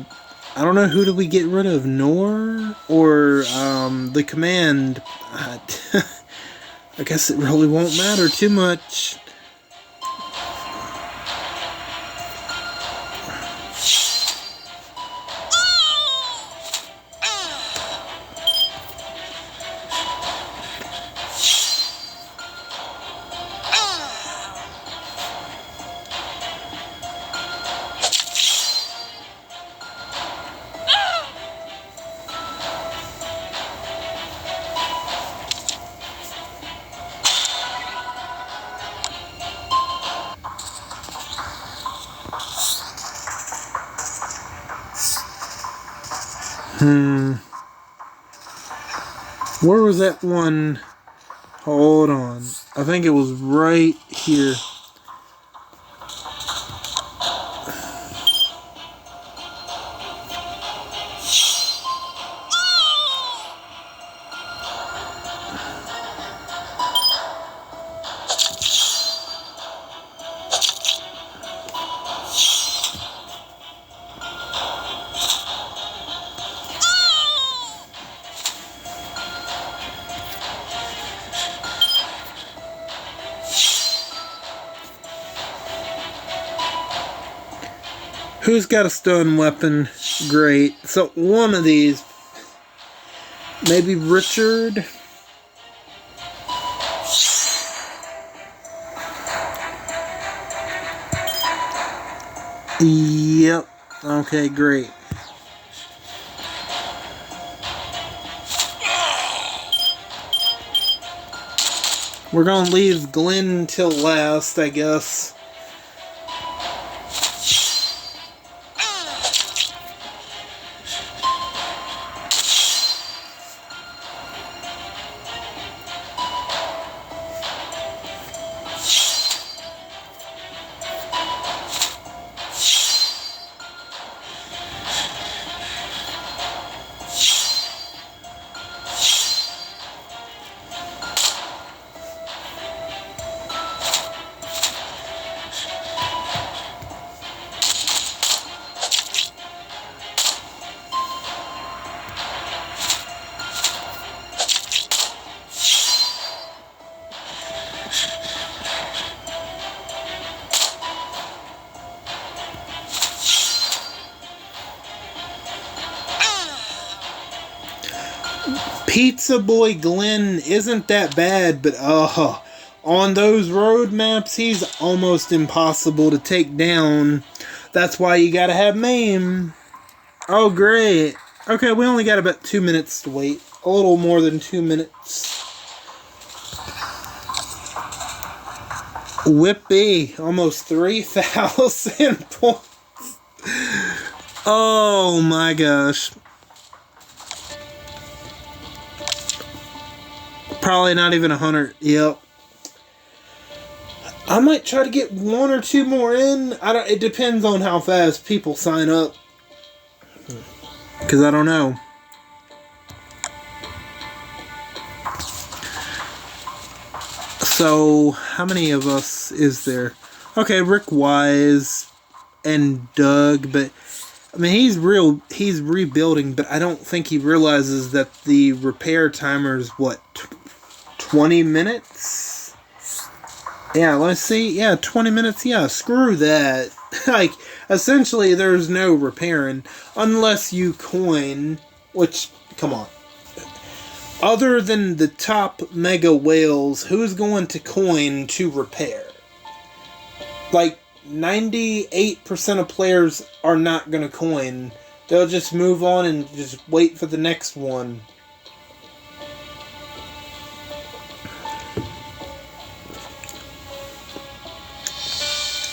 don't know, who do we get rid of? Noor or the command? I guess it really won't matter too much. Where was that one? Hold on. I think it was right here. Who's got a stun weapon? Great. So one of these. Maybe Richard? Yep. Okay, great. We're gonna leave Glenn till last, I guess. Pizza Boy Glenn isn't that bad, but on those road maps, he's almost impossible to take down. That's why you gotta have MAME. Oh, great. Okay, we only got about 2 minutes to wait. A little more than 2 minutes. Whippy, almost 3,000 points. Oh my gosh. Probably not even 100. Yep. I might try to get 1 or 2 more in. It depends on how fast people sign up. Because I don't know. So, how many of us is there? Okay, Rick Wise and Doug, but I mean, he's rebuilding, but I don't think he realizes that the repair timer is what, 20 minutes? Yeah, let's see. Yeah, 20 minutes. Yeah, screw that. Like, essentially, there's no repairing unless you coin, which, come on. Other than the top mega whales, who's going to coin to repair? Like, 98% of players are not going to coin. They'll just move on and just wait for the next one.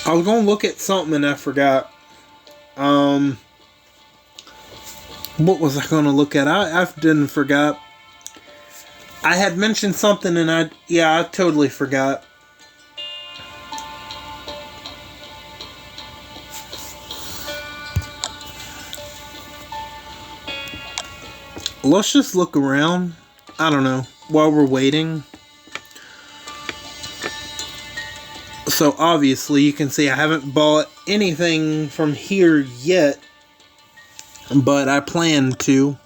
I was going to look at something and I forgot. What was I going to look at? I didn't forgot. I had mentioned something and I totally forgot. Let's just look around. I don't know. While we're waiting. So obviously you can see I haven't bought anything from here yet. But I plan to.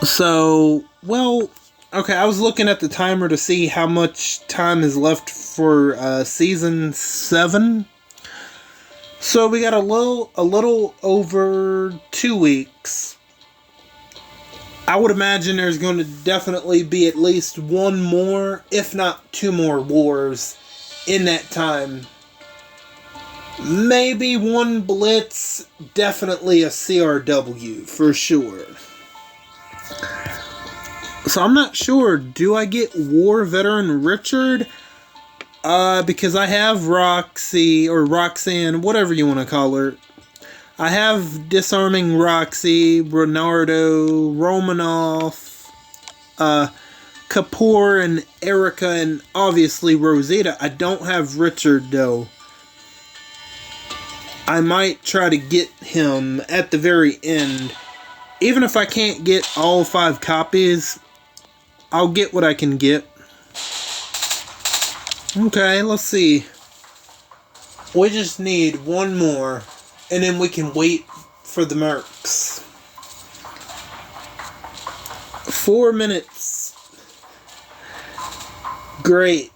So, well, okay, I was looking at the timer to see how much time is left for season 7. So we got a little over 2 weeks. I would imagine there's going to definitely be at least 1 more, if not 2 more wars in that time. Maybe 1 Blitz, definitely a CRW, for sure. So I'm not sure, do I get War Veteran Richard? Because I have Roxy, or Roxanne, whatever you want to call her. I have Disarming Roxy, Bernardo, Romanoff, Kapoor, and Erica, and obviously Rosita. I don't have Richard, though. I might try to get him at the very end. Even if I can't get all 5 copies, I'll get what I can get. Okay, let's see. We just need 1 more, and then we can wait for the mercs. 4 minutes. Great.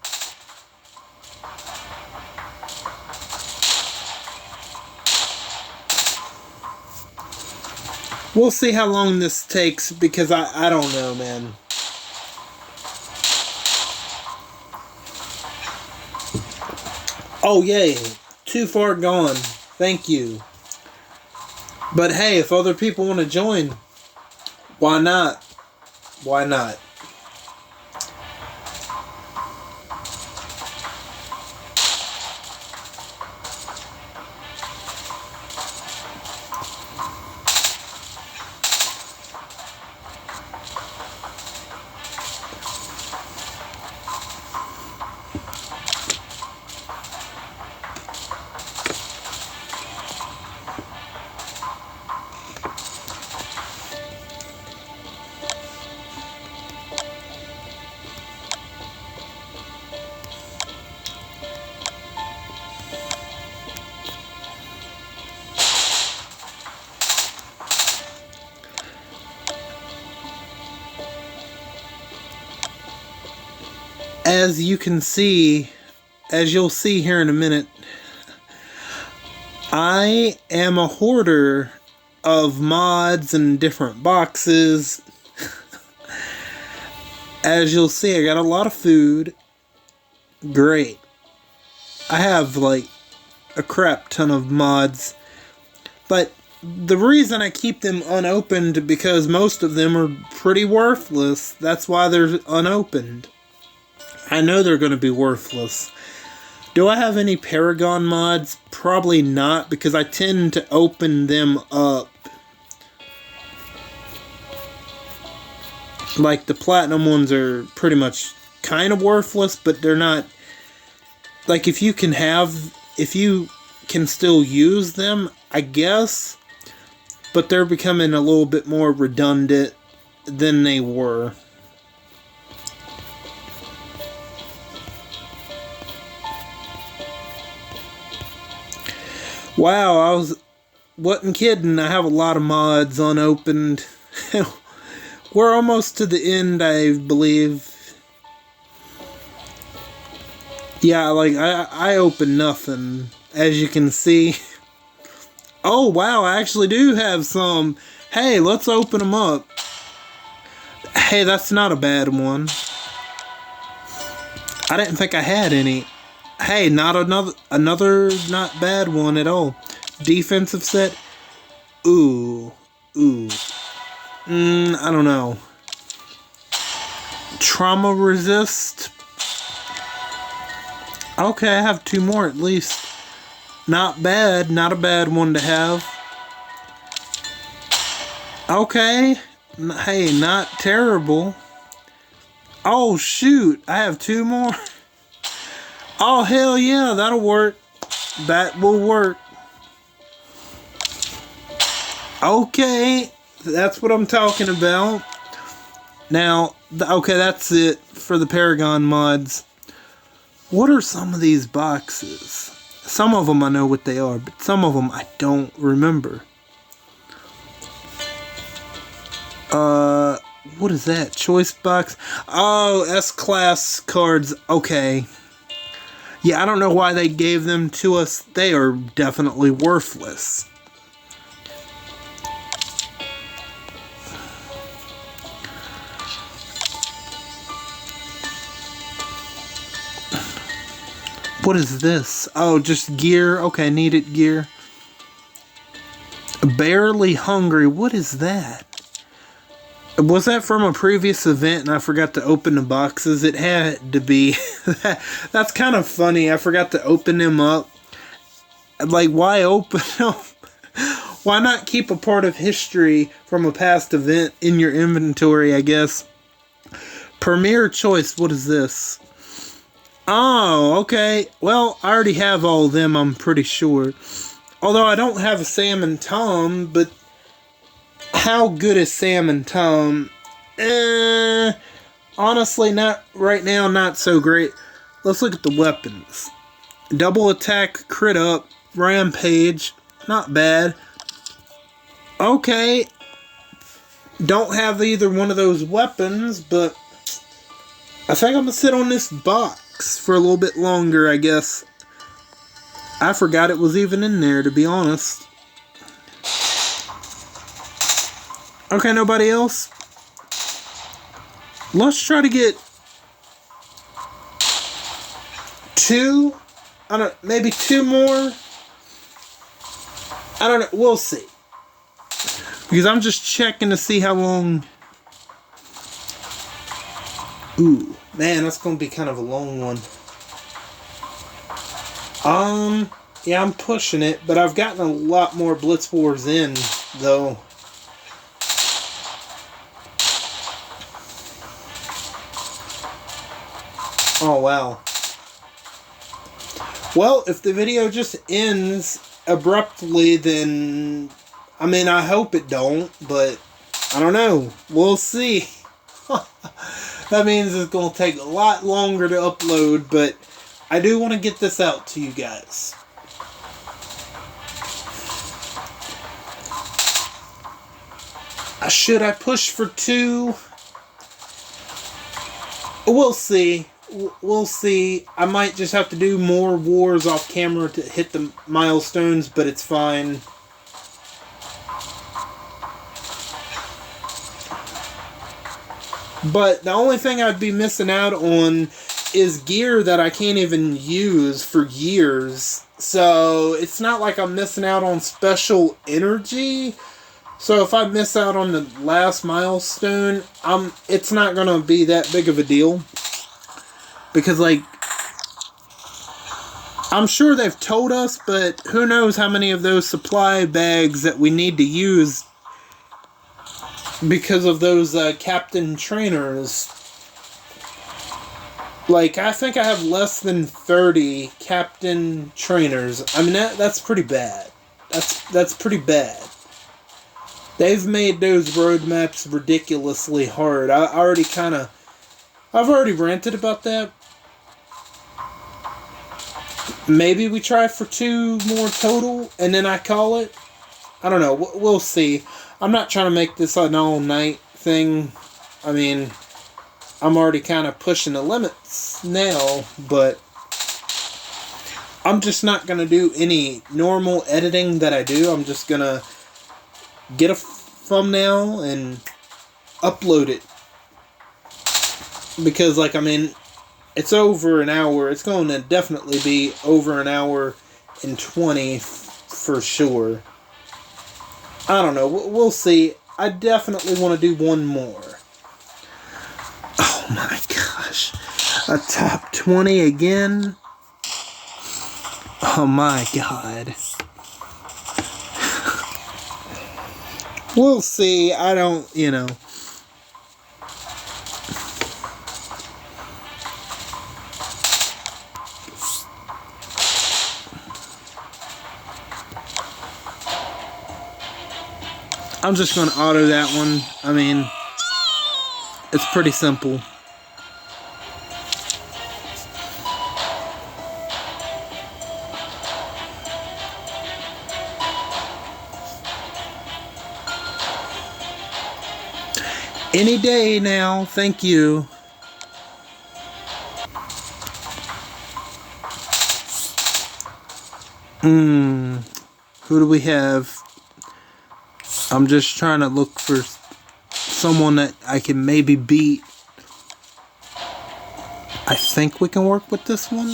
We'll see how long this takes, because I don't know, man. Oh, yay. Too far gone. Thank you. But hey, if other people want to join, why not? Why not? As you can see, as you'll see here in a minute, I am a hoarder of mods and different boxes. As you'll see, I got a lot of food. Great. I have like a crap ton of mods. But the reason I keep them unopened, because most of them are pretty worthless. That's why they're unopened. I know they're going to be worthless. Do I have any Paragon mods? Probably not, because I tend to open them up. Like, the Platinum ones are pretty much kind of worthless, but they're not... Like, if you can still use them, I guess. But they're becoming a little bit more redundant than they were. Wow, I wasn't kidding. I have a lot of mods unopened. We're almost to the end, I believe. Yeah, like, I opened nothing, as you can see. Oh, wow, I actually do have some. Hey, let's open them up. Hey, that's not a bad one. I didn't think I had any. Hey, not another not bad one at all. Defensive set. Ooh. I don't know. Trauma resist. Okay, I have 2 more at least. Not bad. Not a bad one to have. Okay. Hey, not terrible. Oh, shoot. I have 2 more. Oh, hell yeah, that'll work. That will work. Okay, that's what I'm talking about. Now, okay, that's it for the Paragon mods. What are some of these boxes? Some of them I know what they are, but some of them I don't remember. What is that? Choice box? Oh, S-Class cards. Okay. Yeah, I don't know why they gave them to us. They are definitely worthless. What is this? Oh, just gear. Okay, needed gear. Barely Hungry. What is that? Was that from a previous event and I forgot to open the boxes? It had to be. That's kind of funny. I forgot to open them up. Like, why open them? Why not keep a part of history from a past event in your inventory, I guess? Premier Choice. What is this? Oh, okay. Well, I already have all of them, I'm pretty sure. Although I don't have a Sam and Tom, but how good is Sam and Tom? Honestly, not right now, not so great. Let's look at the weapons. Double attack, crit up, rampage, not bad. Okay. Don't have either one of those weapons, but I think I'm gonna sit on this box for a little bit longer, I guess. I forgot it was even in there, to be honest. Okay, nobody else? Let's try to get 2. I don't, maybe 2 more. I don't know. We'll see. Because I'm just checking to see how long. Ooh, man, that's going to be kind of a long one. Yeah, I'm pushing it, but I've gotten a lot more Blitz Wars in, though. Oh, wow. Well, if the video just ends abruptly, then, I mean, I hope it don't, but I don't know. We'll see. That means it's going to take a lot longer to upload, but I do want to get this out to you guys. Should I push for 2? We'll see. We'll see. I might just have to do more wars off camera to hit the milestones, but it's fine. But the only thing I'd be missing out on is gear that I can't even use for years. So it's not like I'm missing out on special energy. So if I miss out on the last milestone, it's not going to be that big of a deal. Because, like, I'm sure they've told us, but who knows how many of those supply bags that we need to use because of those captain trainers. Like, I think I have less than 30 captain trainers. I mean, that's pretty bad. That's pretty bad. They've made those roadmaps ridiculously hard. I've already ranted about that. Maybe we try for 2 more total, and then I call it. I don't know. We'll see. I'm not trying to make this an all-night thing. I mean, I'm already kind of pushing the limits now, but I'm just not going to do any normal editing that I do. I'm just going to get a thumbnail and upload it. Because, like, I mean, it's over an hour. It's going to definitely be over an hour and 20 for sure. I don't know. We'll see. I definitely want to do one more. Oh my gosh. A top 20 again? Oh my god. We'll see. I don't, you know. I'm just going to auto that one. I mean, it's pretty simple. Any day now, thank you. Who do we have? I'm just trying to look for someone that I can maybe beat. I think we can work with this one.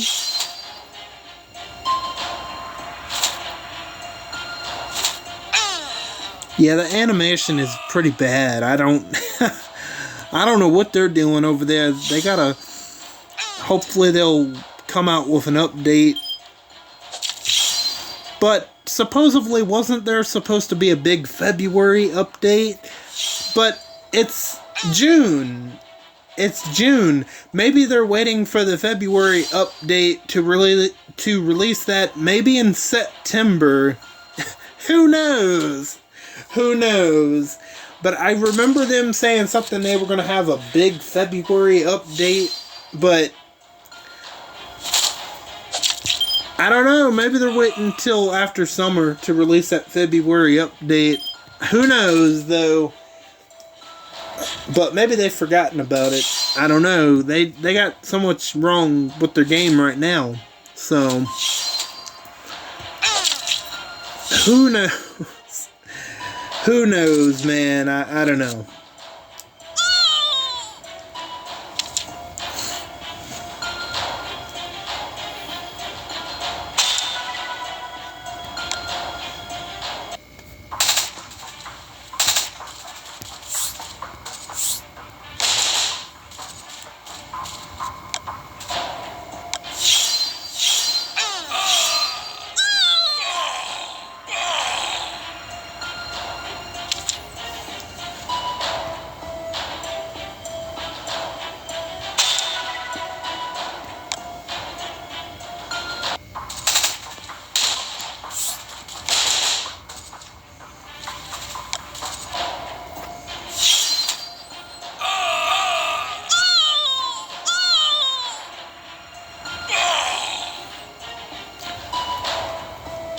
Yeah, the animation is pretty bad. I don't know what they're doing over there. They gotta, hopefully they'll come out with an update. But supposedly, wasn't there supposed to be a big February update? But it's June. It's June. Maybe they're waiting for the February update to release that maybe in September. Who knows? Who knows? But I remember them saying something they were going to have a big February update, but I don't know. Maybe they're waiting until after summer to release that February update. Who knows, though? But maybe they've forgotten about it. I don't know. They got so much wrong with their game right now. So, who knows? Who knows, man? I don't know.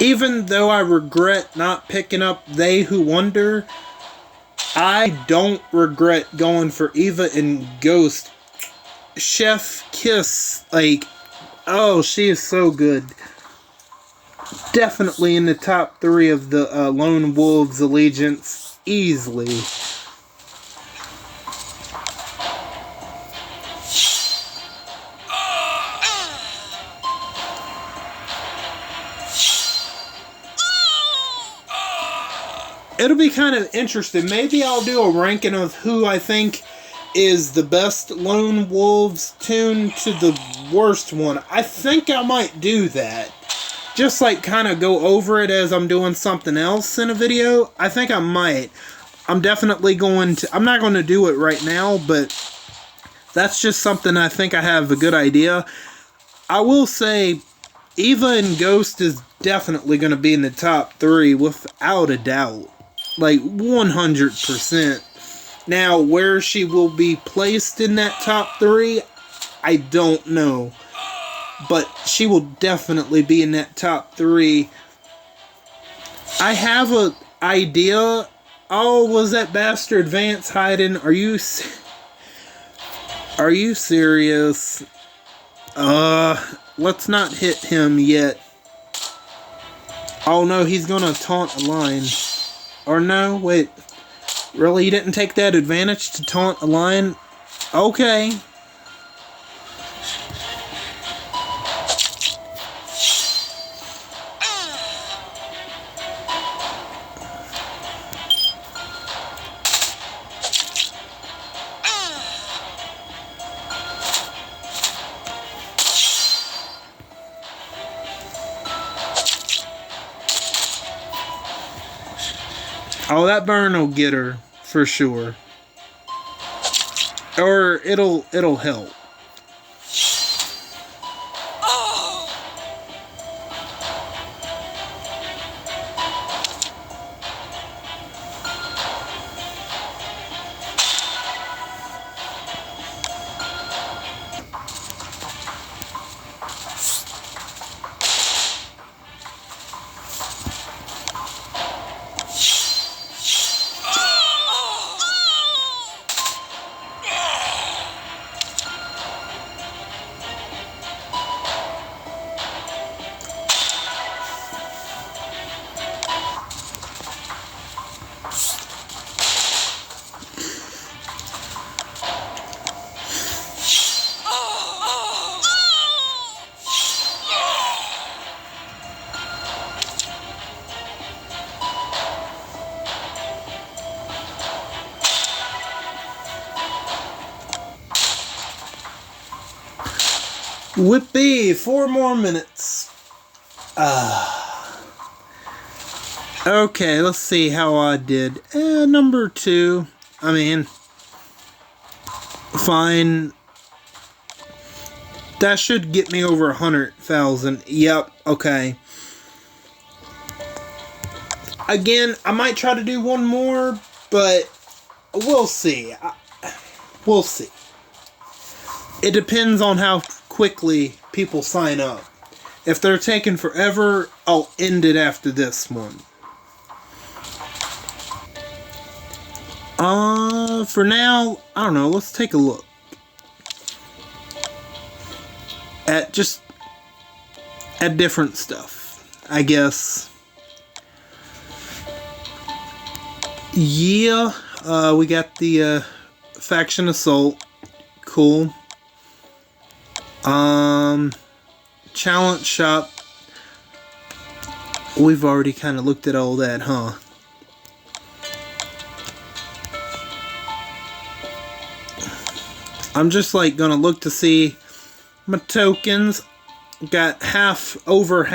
Even though I regret not picking up They Who Wonder, I don't regret going for Eva and Ghost. Chef Kiss, like, oh, she is so good. Definitely in the top 3 of the Lone Wolves Allegiance, easily. It'll be kind of interesting. Maybe I'll do a ranking of who I think is the best Lone Wolves tune to the worst one. I think I might do that. Just like kind of go over it as I'm doing something else in a video. I think I might. I'm definitely going to... I'm not going to do it right now, but that's just something I think I have a good idea. I will say Eva and Ghost is definitely going to be in the top 3 without a doubt. Like 100%. Now, where she will be placed in that top 3, I don't know. But she will definitely be in that top 3. I have an idea. Oh, was that bastard Vance hiding? Are you serious? Let's not hit him yet. Oh no, he's gonna taunt a line. Or no, wait. Really, you didn't take that advantage to taunt a lion? Okay. Oh, that burn will get her for sure. Or it'll help. Whippy, 4 more minutes. Okay, let's see how I did. Number 2. I mean, fine. That should get me over 100,000. Yep, okay. Again, I might try to do one more, but we'll see. We'll see. It depends on how quickly people sign up. If they're taking forever, I'll end it after this one. For now, I don't know, let's take a look. At different stuff, I guess. Yeah, we got the faction assault. Cool. Challenge shop. We've already kind of looked at all that, huh? I'm just like gonna look to see my tokens. Got over half